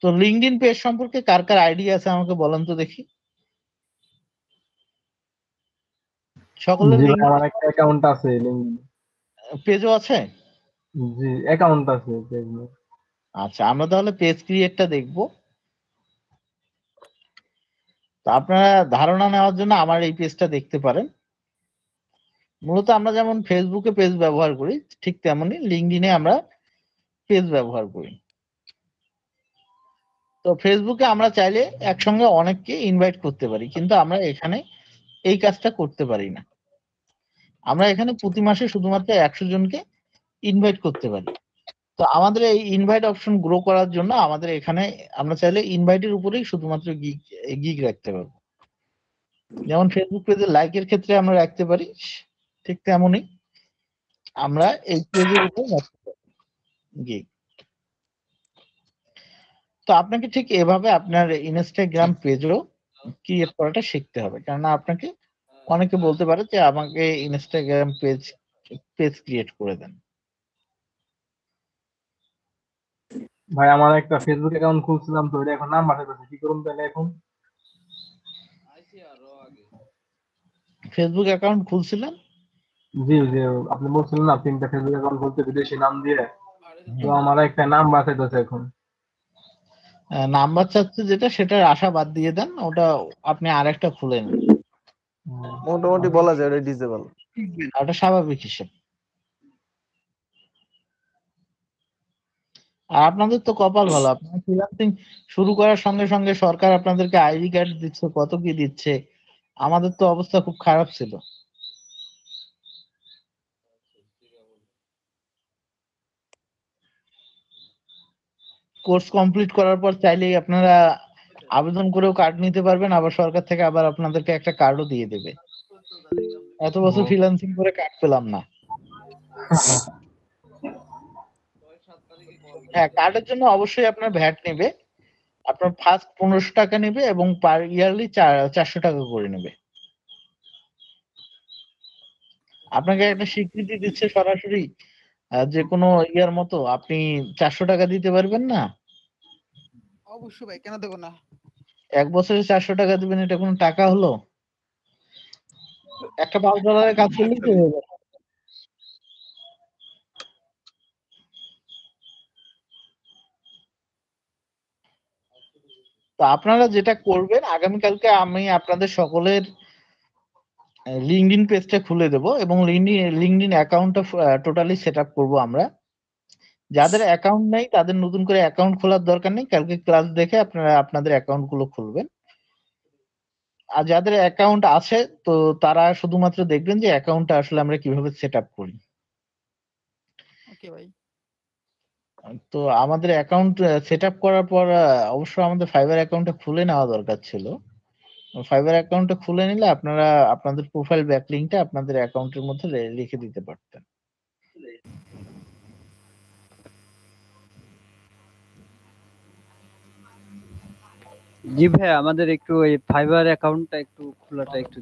[SPEAKER 1] তো লিঙ্কডইন পেজ সম্পর্কে কার কার আইডিয়া আছে আমাকে বলেন তো দেখি। সকলের
[SPEAKER 13] জি ভাই, আমার একটা অ্যাকাউন্ট আছে
[SPEAKER 1] পেজও আছে?
[SPEAKER 13] জি, অ্যাকাউন্ট আছে ফেসবুকে।
[SPEAKER 1] আচ্ছা, আমরা তাহলে পেজ ক্রিয়েটটা দেখবো। তো আপনারা ধারণা নেওয়ার জন্য আমার এই পেজটা দেখতে পারেন। মূলত আমরা যেমন ফেসবুকে পেজ ব্যবহার করি ঠিক তেমনি লিঙ্কডইনে আমরা পেজ ব্যবহার করি। তো ফেসবুকে আমরা চাইলে একসঙ্গে অনেককে ইনভাইট করতে পারি, কিন্তু আমরা এখানে এই কাজটা করতে পারি না। আমরা এখানে প্রতি মাসে শুধুমাত্র 100 জনকে ইনভাইট করতে পারি। তো আমাদের এই ইনভাইট অপশন গ্রো করার জন্য আমাদের এখানে আমরা চাইলে ইনভাইটের উপরেই শুধুমাত্র গিগ রাখতে পারবো। যেমন ফেসবুক পেজের লাইকের ক্ষেত্রে আমরা রাখতে পারি, ঠিক তেমনই আমরা এই পেজের উপর রাখতে পারি গিগ। তো আপনাকে ঠিক এভাবে আপনার ইনস্টাগ্রাম পেজও ক্রিয়েট করাটা শিখতে হবে, কেননা আপনাকে অনেকে বলতে পারে যে আমাকে ইনস্টাগ্রাম পেজ ক্রিয়েট করে দেন।
[SPEAKER 13] ভাই, আমার একটা ফেসবুক অ্যাকাউন্ট খুলছিলাম, তো এটা এখন নাম্বার হয়ে গেছে, কি করুন তাহলে এখন?
[SPEAKER 1] Facebook account খুলছিলেন?
[SPEAKER 13] জি জি, আপনি বলছিলেন না 3টা ফেসবুক অ্যাকাউন্ট খুলতে বিদেশি নাম দিয়ে, তো আমার একটা নাম্বার চাইতেছে এখন।
[SPEAKER 1] নাম্বার চাচ্ছে যেটা, সেটার আশা বাদ দিয়ে দেন, ওটা আপনি আরেকটা খুলে নিন।
[SPEAKER 10] মোটামুটি বলা যায় এটা ডিসেবল।
[SPEAKER 1] ওটা স্বাভাবিক হিসেব। আর আপনাদের তো কপাল ভালো, আপনারা ফ্রিল্যান্সিং শুরু করার সঙ্গে সঙ্গে সরকার আপনাদেরকে আইডি কার্ড দিচ্ছে, কত কি দিচ্ছে। আমাদের তো অবস্থা খুব খারাপ ছিল। কোর্স কমপ্লিট করার পর চাইলেই আপনারা আবেদন করেও কার্ড নিতে পারবেন, আবার সরকার থেকে আবার আপনাদেরকে একটা কার্ডও দিয়ে দেবে। এত বছর ফ্রিল্যান্সিং করে কার্ড পেলাম না। হ্যাঁ, কার্ডের জন্য অবশ্যই আপনার ভ্যাট নেবে। আপনার ফার্স্ট 1500 টাকা নেবে এবং পার ইয়ারলি 400 টাকা করে নেবে। আপনাকে একটা স্বীকৃতি দিচ্ছে সরাসরি যে কোনো ইয়ার মতো আপনি 400 টাকা দিতে পারবেন না?
[SPEAKER 2] অবশ্যই ভাই, কেন দেবো না?
[SPEAKER 1] 1 বছরে 400 টাকা দিবেন, এটা কোনো টাকা হলো? একটা $5 কাজ করলেই তো হয়ে যাবে। তো আপনারা যেটা করবেন, আগামীকালকে আমি আপনাদের সকলের লিঙ্কডইন পেজটা খুলে দেব এবং লিঙ্কডইন অ্যাকাউন্টটা টোটালি সেটআপ করব আমরা। যাদের অ্যাকাউন্ট নেই তাদের নতুন করে অ্যাকাউন্ট খোলার দরকার নেই। কালকে ক্লাস দেখে আপনারা আপনাদের অ্যাকাউন্ট গুলো খুলবেন। আর যাদের অ্যাকাউন্ট আছে তো তারা শুধুমাত্র দেখবেন যে অ্যাকাউন্টটা আসলে আমরা কিভাবে সেটআপ করি।
[SPEAKER 2] ওকে ভাই।
[SPEAKER 1] তো আমাদের অ্যাকাউন্ট সেটআপ করার পর অবশ্য আমাদের ফাইবার অ্যাকাউন্টটা খুলে নেওয়া দরকার ছিল। ফাইবার অ্যাকাউন্টটা খুলে নিলে আপনারা আপনাদের প্রোফাইল ব্যাকলিংকটা আপনাদের অ্যাকাউন্টের মধ্যে লিখে দিতে পারতেন।
[SPEAKER 16] জি ভাই, আমাদের একটু এই ফাইবার অ্যাকাউন্টটা একটু খোলাটা একটু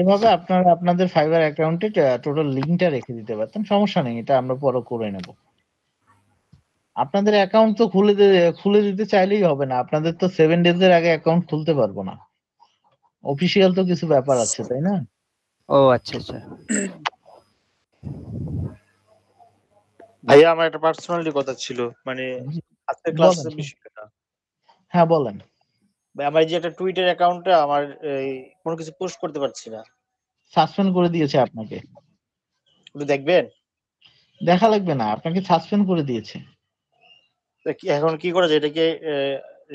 [SPEAKER 1] এভাবে আপনারা আপনাদের ফাইবার অ্যাকাউন্টে টোটাল লিংকটা রেখে দিতে পারতেন, সমস্যা নেই, এটা আমরা পরে করে নেব। আপনাদের অ্যাকাউন্ট তো খুলে দিতে চাইলেই হবে না, আপনাদের তো 7 ডেজ এর আগে অ্যাকাউন্ট খুলতে পারবো না, অফিসিয়াল তো কিছু ব্যাপার আছে তাই না?
[SPEAKER 16] ও আচ্ছা আচ্ছা।
[SPEAKER 17] ভাইয়া আমার একটা পার্সোনালি কথা ছিল, মানে আজকে ক্লাসের
[SPEAKER 1] বলেন।
[SPEAKER 17] বিষয়টা।
[SPEAKER 1] হ্যাঁ বলেন।
[SPEAKER 17] ভাই আমার যে একটা টুইটার অ্যাকাউন্টে আমার কোনো কিছু পোস্ট করতে পারছি না।
[SPEAKER 1] সাসপেন্ড করে দিয়েছে আপনাকে।
[SPEAKER 17] একটু দেখবেন?
[SPEAKER 1] দেখা লাগবে না, আপনাকে সাসপেন্ড করে দিয়েছে।
[SPEAKER 17] এখন কি করা যায়, এটাকে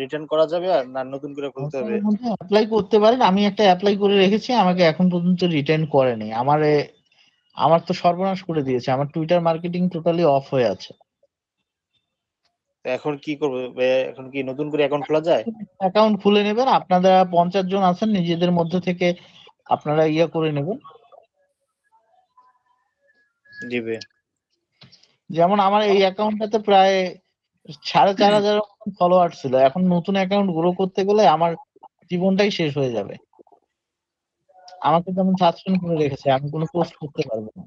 [SPEAKER 17] রিটার্ন করা যাবে আর না নতুন করে খুলতে হবে?
[SPEAKER 1] অ্যাপ্লাই করতে পারেন, আমি একটা অ্যাপ্লাই করে রেখেছি, আমাকে এখন পর্যন্ত রিটার্ন করেনি। আমার তো সর্বনাশ করে দিয়েছে, আমার টুইটার মার্কেটিং টোটালি অফ হয়ে আছে।
[SPEAKER 17] এখন কি করব? এখন কি নতুন করে অ্যাকাউন্ট খোলা যায়?
[SPEAKER 1] অ্যাকাউন্ট খুলে নেবেন, আপনারা 50 জন আছেন, নিজেদের মধ্যে থেকে আপনারা করে নেবেন।
[SPEAKER 17] জি ভাই।
[SPEAKER 1] যেমন আমার এই অ্যাকাউন্টটাতে প্রায় 4500 ফলোয়ার ছিল, এখন নতুন অ্যাকাউন্ট গ্রো করতে গেলে আমার জীবনটাই শেষ হয়ে যাবে। আমাকে যেমন সাসপেন্ড করে রেখেছে, আমি কোনো পোস্ট করতে পারবো না,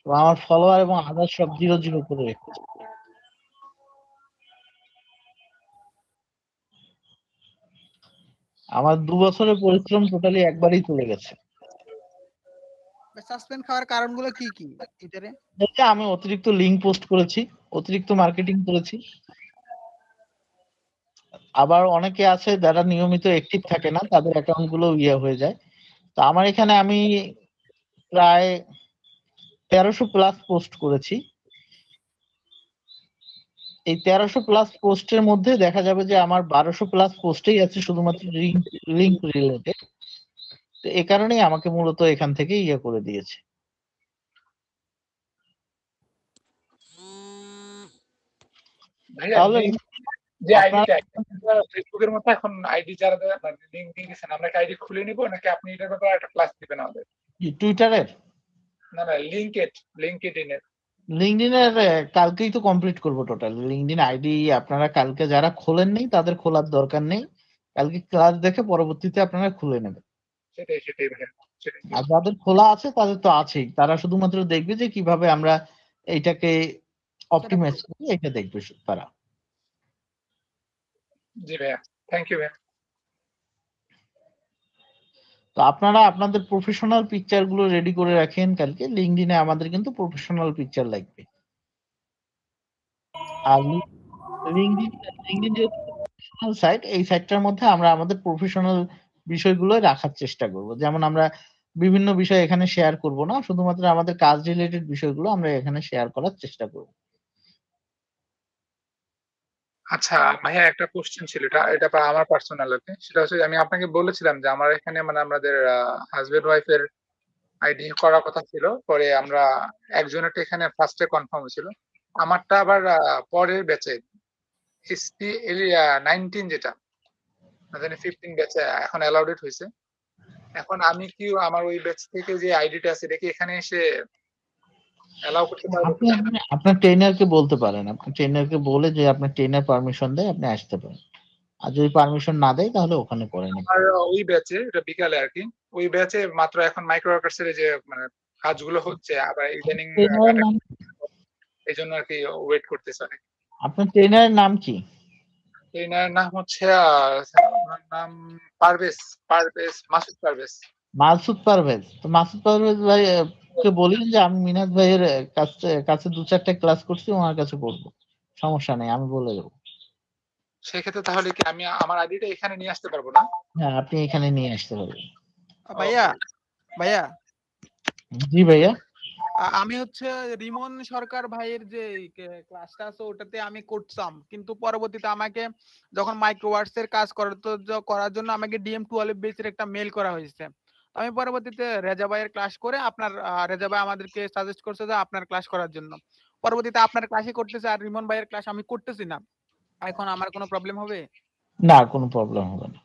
[SPEAKER 1] তো আমার ফলোয়ার এবং আদার সব 0 করে রেখেছে। আমার 2 বছরের পরিশ্রম টোটালি একবারই চলে গেছে।
[SPEAKER 2] সাসপেন্ড খাওয়ার কারণগুলো কি কি টুইটারে?
[SPEAKER 1] আমি অতিরিক্ত লিংক পোস্ট করেছি, অতিরিক্ত মার্কেটিং করেছি। আবার অনেকে আছে যারা নিয়মিত অ্যাক্টিভ থাকে না, তাদের অ্যাকাউন্ট গুলো হয়ে যায়। তো আমার এখানে আমি প্রায় 1300 প্লাস পোস্ট করেছি। এই 1300 প্লাস পোস্টের মধ্যে দেখা যাবে যে আমার 1200 প্লাস পোস্টেই আছে শুধুমাত্র লিংক রিলেটেড। তো এই কারণেই আমাকে মূলত এখান থেকে করে দিয়েছে।
[SPEAKER 5] তাহলে যে আইডিটা ফেসবুকের মতো এখন আইডি যারা লিংক দিয়ে দিয়েছেন, আমরা কি আইডি খুলে নিব নাকি আপনি এটার ব্যাপারে একটা ক্লাস দিবেন আমাদের?
[SPEAKER 1] টুইটারের
[SPEAKER 5] না না, লিংকডইনের
[SPEAKER 1] কালকেই তো কমপ্লিট করব টোটাল। লিংকডইন আইডি আপনারা কালকে যারা খোলেন নেই তাদের খোলার দরকার নেই, কালকে ক্লাস দেখে পরবর্তীতে আপনারা খুলে নেবেন।
[SPEAKER 5] সেটাই ভাই।
[SPEAKER 1] আর যাদের খোলা আছে তাদের তো আছেই, তারা শুধুমাত্র দেখবে যে কিভাবে আমরা এইটাকে অপটিমাইজ করি, এটা দেখবে তারা।
[SPEAKER 5] জি ভাইয়া, থ্যাংক ইউ ভাইয়া।
[SPEAKER 1] তো আপনারা আপনাদের প্রফেশনাল পিকচার গুলো রেডি করে রাখেন, কালকে লিংকডইনে আমাদের কিন্তু প্রফেশনাল পিকচার লাগবে। আর লিংকডইন যে প্রফেশনাল সাইট, এই সাইটটার মধ্যে আমরা আমাদের প্রফেশনাল বিষয়গুলো রাখার চেষ্টা করব। যেমন আমরা বিভিন্ন বিষয় এখানে শেয়ার করব না, শুধুমাত্র আমাদের কাজ রিলেটেড বিষয়গুলো আমরা এখানে শেয়ার করার চেষ্টা করব।
[SPEAKER 5] আচ্ছা ভাইয়া, একটা কোশ্চেন ছিল, এটা আমার পার্সোনাল আর কি। সেটা হচ্ছে আমি আপনাকে বলেছিলাম যে আমার এখানে মানে আমাদের হাজবেন্ড ওয়াইফের আইডি করার কথা ছিল, পরে আমরা একজনেরটা এখানে ফার্স্টে কনফার্ম হয়েছিল, আমারটা আবার পরের ব্যাচে এসপি 19 যেটা না জানি 15 ব্যাচে এখন অ্যালাউডেড হয়েছে। এখন আমি কি আমার ওই ব্যাচ থেকে যে আইডিটা আছে এটা কি এখানে এসে অ্যালাউ করতে পারবো?
[SPEAKER 1] আপনার ট্রেনারকে বলতে পারেন, আপনার ট্রেনারকে বলে যে আপনার ট্রেনার পারমিশন দেয় আপনি আসতে পারেন, আর যদি পারমিশন না দেয় তাহলে ওখানে করে নেবেন।
[SPEAKER 5] আর ওই ব্যাচে এটা বিকালে আর কি ওই ব্যাচে মাত্র এখন মাইক্রো ওয়ার্কার্স এর যে মানে কাজগুলো হচ্ছে, আবার ইদানিং
[SPEAKER 1] ট্রেনারের নাম
[SPEAKER 5] এই জন্য আর কি ওয়েট করতেছে অনেক।
[SPEAKER 1] আপনার ট্রেনারের নাম কি?
[SPEAKER 5] ট্রেনারের নাম হচ্ছে ওনার নাম মাসুদ পারভেজ।
[SPEAKER 1] মাসুদ পারভেজ। তো মাসুদ পারভেজ ভাই কে বলেন যে আমি মিনাত ভাইয়ের কাছে 2-4টা ক্লাস করছি, ওনার কাছে পড়বো, সমস্যা নেই, আমি বলে দেবো।
[SPEAKER 5] সেক্ষেত্রে তাহলে কি আমি আমার আইডিটা এখানে নিয়ে আসতে পারবো না?
[SPEAKER 1] হ্যাঁ, আপনি এখানে নিয়ে আসতে পারবেন।
[SPEAKER 2] ভাইয়া ভাইয়া
[SPEAKER 1] জি ভাইয়া।
[SPEAKER 2] আমি হচ্ছে রিমন সরকার ভাইয়ের যে ক্লাসটা আছে ওটাতে আমি করতাম, কিন্তু পরবর্তীতে আমাকে যখন মাইক্রোওয়ার্ডস এর কাজ করার জন্য আমাকে DM12 বেসের একটা মেল করা হয়েছে। আমি পরবর্তীতে রেজা ভাইয়ের ক্লাস করে আপনার রেজা ভাই আমাদেরকে সাজেস্ট করছে যে আপনার ক্লাস করার জন্য। পরবর্তীতে আপনার ক্লাসই করতেছে আর রিমন ভাইয়ের ক্লাস আমি করতেছি না। এখন আমার কোনো প্রবলেম হবে?
[SPEAKER 1] না, কোনো প্রবলেম হবে না।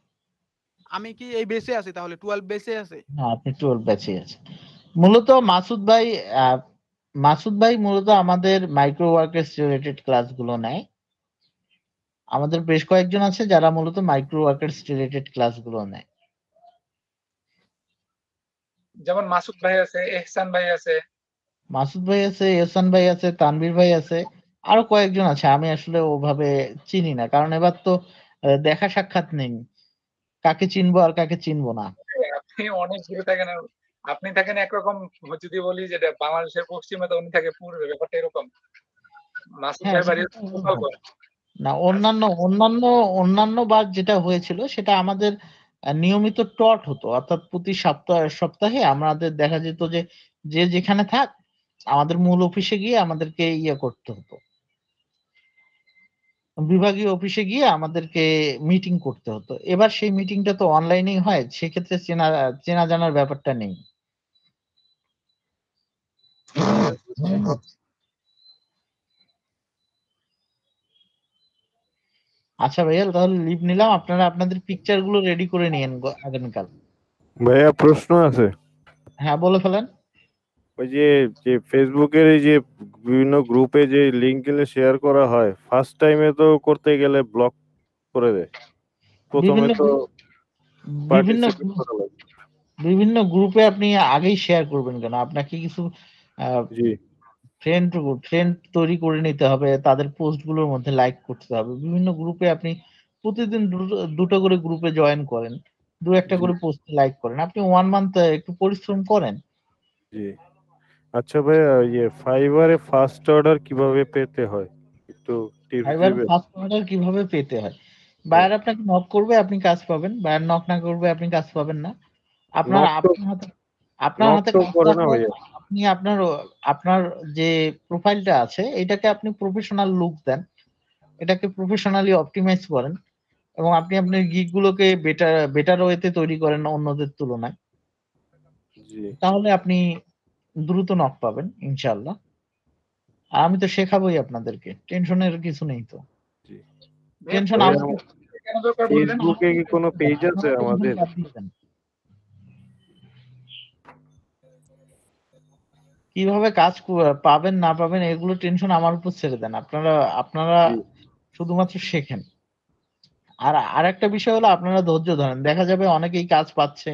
[SPEAKER 2] আমি কি এই বেসে আছি তাহলে 12 বেসে আছে?
[SPEAKER 1] না, আপনি 12 ব্যাচে আছেন। মূলত মাসুদ ভাই মূলত আমাদের মাইক্রো ওয়ার্কার্স রিলেটেড ক্লাসগুলো নেয়। আমাদের বেশ কয়েকজন আছে যারা মূলত মাইক্রো ওয়ার্কার্স রিলেটেড ক্লাসগুলো নেয়।
[SPEAKER 5] যেমন মাসুদ ভাই আছে, এহসান ভাই আছে,
[SPEAKER 1] এহসান ভাই আছে, তানভীর ভাই আছে, আরো কয়েকজন আছে। আমি আসলে ওভাবে চিনি না, কারণ এবার তো দেখা সাক্ষাৎ নেই, কাকে চিনবো আর কাকে চিনবো না।
[SPEAKER 5] আপনি অনেক দূরে থাকেন, আপনি থাকেন একরকম, যদি বলি যে বাংলাদেশের পশ্চিমে তো উনি থাকে পূর্বে, ব্যাপারটা এরকম। মাসুদ ভাই বাড়ি
[SPEAKER 1] না, অন্যান্য বার যেটা হয়েছিল সেটা আমাদের নিয়মিত টট হতো, অর্থাৎ প্রতি সপ্তাহে আমাদের দেখা যেত যে যে যেখানে থাক আমাদের মূল অফিসে গিয়ে আমাদেরকে করতে হতো, বিভাগীয় অফিসে গিয়ে আমাদেরকে মিটিং করতে হতো। এবার সেই মিটিংটা তো অনলাইনেই হয়, সেক্ষেত্রে চেনা জানার ব্যাপারটা নেই। আচ্ছা ভাইয়া, তাহলে লিভ নিলাম। আপনারা আপনাদের পিকচার গুলো রেডি করে নিয়েন আগামীকাল।
[SPEAKER 12] ভাইয়া প্রশ্ন আছে।
[SPEAKER 1] হ্যাঁ, বলে ফেলেন।
[SPEAKER 12] ওই যে ফেসবুকের এই যে বিভিন্ন গ্রুপে যে লিংক গুলো শেয়ার করা হয়, ফার্স্ট টাইমে তো করতে গেলে ব্লক করে দেয়। প্রথমে তো
[SPEAKER 1] বিভিন্ন গ্রুপে আপনি আগেই শেয়ার করবেন কেন? আপনাকে কিছু ফ্রেন্ড তৈরি করে নিতে হবে, তাদের পোস্ট গুলোর মধ্যে লাইক করতে হবে। বিভিন্ন গ্রুপে আপনি প্রতিদিন দুটো করে গ্রুপে জয়েন করেন, 2-1টা করে পোস্ট লাইক করেন, আপনি 1 মান্থ একটু পরিশ্রম করেন।
[SPEAKER 12] জি। আচ্ছা ভাইয়া, ফাইবারে ফার্স্ট অর্ডার কিভাবে পেতে হয় একটু টিপস দিবেন?
[SPEAKER 1] ফার্স্ট অর্ডার কিভাবে পেতে হয়? বায়ার আপনাকে নক করবে, আপনি কাজ পাবেন। বায়ার নক না করবে, আপনি কাজ পাবেন না। আপনার হাতে আপনি আপনার যে প্রোফাইলটা আছে এটাকে আপনি প্রফেশনাল লুক দেন, এটাকে প্রফেশনালি অপটিমাইজ করেন, এবং আপনি আপনার গিগ গুলোকে বেটার ওয়েতে তৈরি করেন অন্যদের তুলনায়, তাহলে আপনি দ্রুত নক পাবেন ইনশাআল্লাহ। আর আমি তো শেখাবোই আপনাদেরকে, টেনশনের কিছু নেই। তো টেনশন
[SPEAKER 12] ফেসবুকে কি কোনো পেজ আছে আমাদের?
[SPEAKER 1] কিভাবে কাজ পাবেন না পাবেন এগুলো টেনশন আমার উপর ছেড়ে দেন। আপনারা শুধুমাত্র শেখেন। আর আরেকটা বিষয় হলো, আপনারা ধৈর্য ধরেন, দেখা যাবে অনেকেই কাজ পাচ্ছে,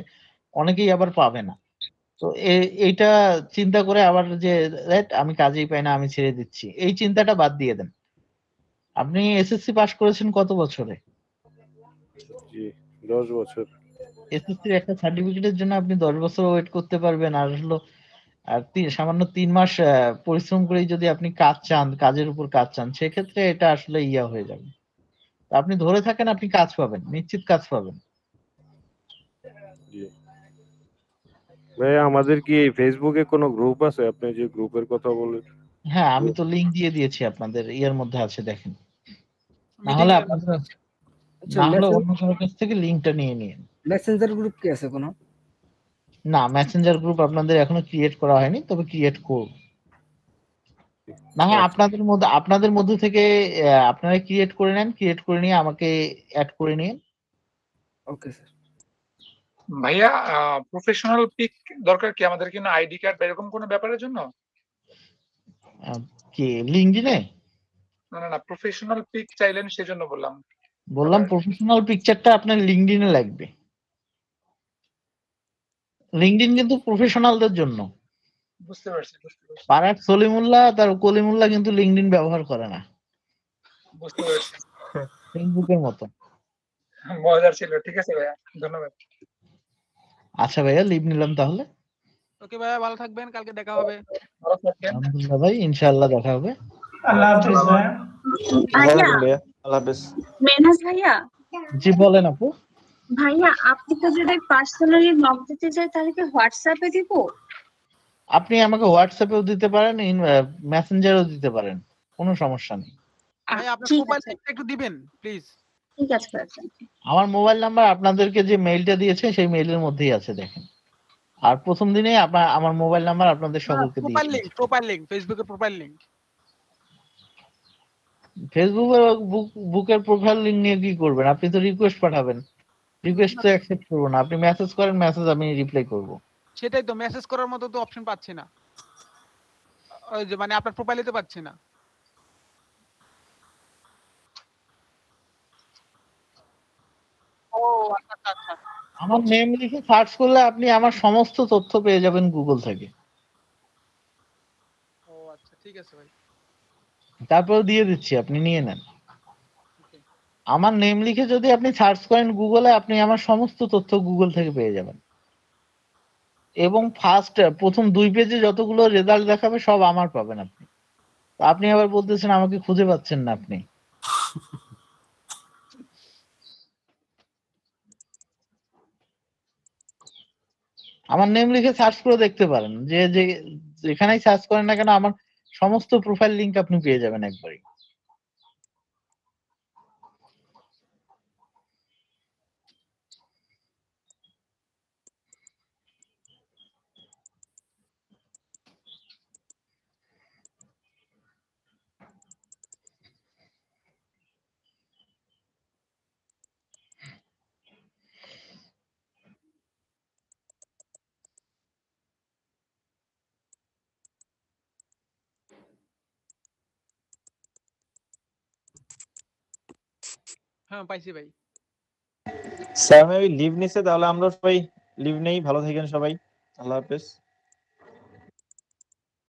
[SPEAKER 1] অনেকেই আবার পাবে না। তো এইটা চিন্তা করে আবার যে আমি কাজেই পাই না, আমি ছেড়ে দিচ্ছি, এই চিন্তাটা বাদ দিয়ে দেন। আপনি এসএসসি পাস করেছেন কত বছরে?
[SPEAKER 12] 10 বছর।
[SPEAKER 1] এসএসসির একটা সার্টিফিকেটের জন্য আপনি 10 বছর ওয়েট করতে পারবেন? আর হলো সামান্য 3 মাস পরিশ্রম করেই যদি আপনি কাজ চান, কাজের উপর কাজ চান, সেক্ষেত্রে এটা আসলে হয়ে যাবে। আপনি ধরে থাকেন, আপনি কাজ পাবেন, নিশ্চিত কাজ পাবেন।
[SPEAKER 12] ভাই আমাদের কি ফেসবুকে কোনো গ্রুপ আছে? আপনি যে গ্রুপের কথা বলেন।
[SPEAKER 1] হ্যাঁ, আমি তো লিংক দিয়ে দিয়েছি আপনাদের, মধ্যে আছে, দেখেন। নাহলে অন্য কারোর কাছ থেকে লিংকটা নিয়ে নিন।
[SPEAKER 18] মেসেঞ্জার গ্রুপ কি আছে কোনো?
[SPEAKER 1] না, মেসেঞ্জার গ্রুপ আপনাদের এখনো ক্রিয়েট করা হয়নি, তবে ক্রিয়েট করব। না হয় আপনাদের মধ্যে থেকে আপনারা ক্রিয়েট করে নেন, ক্রিয়েট করে নিয়ে আমাকে অ্যাড করে নিন।
[SPEAKER 18] Okay sir.
[SPEAKER 5] ভাইয়া, প্রফেশনাল পিক দরকার কি আমাদের? কি আইডি কার্ড বা এরকম কোনো ব্যাপারের জন্য?
[SPEAKER 1] কি লিংকডইনে?
[SPEAKER 5] না, প্রফেশনাল পিক চাইলেন সেজন্য বললাম।
[SPEAKER 1] প্রফেশনাল পিকচারটা আপনার লিংকডইনে লাগবে। লিঙ্কডইন কিন্তু প্রফেশনালদের জন্য।
[SPEAKER 5] বুঝতে পারছি।
[SPEAKER 1] পাড়ার সলিমুল্লাহ তার কলিমুল্লাহ কিন্তু লিঙ্কডইন ব্যবহার করে না,
[SPEAKER 5] বুঝতে পারছি।
[SPEAKER 1] ফেসবুকের মতো।
[SPEAKER 5] মজার ছিল। ঠিক আছে ভাইয়া, ধন্যবাদ।
[SPEAKER 1] আচ্ছা ভাইয়া, লিভ নিলাম তাহলে।
[SPEAKER 2] ওকে ভাইয়া, ভালো থাকবেন, কালকে দেখা হবে।
[SPEAKER 5] ভালো থাকবেন।
[SPEAKER 1] আলহামদুলিল্লাহ ভাই, ইনশাআল্লাহ দেখা হবে।
[SPEAKER 14] আল্লাহ হাফেজ ভাইয়া।
[SPEAKER 10] ভাইয়া আল্লাহ হাফেজ।
[SPEAKER 19] মেনহাজ ভাইয়া,
[SPEAKER 1] জি বলেন আপু।
[SPEAKER 19] ভাইয়া আপনি তো যদি পার্সোনালি নক দিতে চাই তাহলে কি হোয়াটসঅ্যাপে দিব?
[SPEAKER 1] আপনি আমাকে হোয়াটসঅ্যাপেও দিতে পারেন, মেসেঞ্জারেও দিতে পারেন, কোনো সমস্যা নেই।
[SPEAKER 2] ভাই আপনার
[SPEAKER 19] ঠিক
[SPEAKER 2] প্রোফাইল
[SPEAKER 19] আছে,
[SPEAKER 2] লিংকটা একটু দিবেন প্লিজ।
[SPEAKER 19] ঠিক আছে ভাইয়া।
[SPEAKER 1] আমার মোবাইল নাম্বার আপনাদেরকে যে মেইলটা দিয়েছে সেই মেইলের মধ্যেই আছে, দেখেন। আর প্রথম দিনেই আমার মোবাইল নাম্বার আপনাদের সকলকে
[SPEAKER 2] প্রোফাইল
[SPEAKER 1] দিয়েছি।
[SPEAKER 2] লিংক ফেসবুকের প্রোফাইল লিংক।
[SPEAKER 1] বুকের প্রোফাইল লিংক নিয়ে কি করবেন? আপনি তো রিকোয়েস্ট পাঠাবেন, রিকোয়েস্ট তো অ্যাকসেপ্ট করব না। আপনি মেসেজ করেন, মেসেজ আমি রিপ্লাই করব।
[SPEAKER 2] সেটাই তো, মেসেজ করার মতো তো অপশন পাচ্ছি না, ওই যে মানে আপনার প্রোফাইলে তো পাচ্ছি না। ও আচ্ছা আচ্ছা।
[SPEAKER 1] আমার নেম লিখে সার্চ করলে আপনি আমার সমস্ত তথ্য পেয়ে যাবেন গুগল থেকে।
[SPEAKER 2] ও আচ্ছা, ঠিক আছে ভাই।
[SPEAKER 1] তারপর দিয়ে দিচ্ছি, আপনি নিয়ে নেন। আমার নেম লিখে যদি আপনি সার্চ করেন গুগলে, আপনি আমার সমস্ত তথ্য গুগল থেকে পেয়ে যাবেন। এবং প্রথম 2 পেজে যতগুলো রেজাল্ট দেখাবে সব আমার পাবেন আপনি। আপনি আবার বলতেছেন আমাকে খুঁজে পাচ্ছেন না আপনি। আমার নেম লিখে সার্চ করে দেখতে পারেন, যেখানেই সার্চ করেন না কেন আমার সমস্ত প্রোফাইল লিংক আপনি পেয়ে যাবেন একবারই।
[SPEAKER 2] হ্যাঁ পাইছি ভাই।
[SPEAKER 10] স্যার আমি লিভ নিছে, তাহলে আমরা সবাই লিভ নেই। ভালো থাকেন সবাই, আল্লাহ হাফেজ।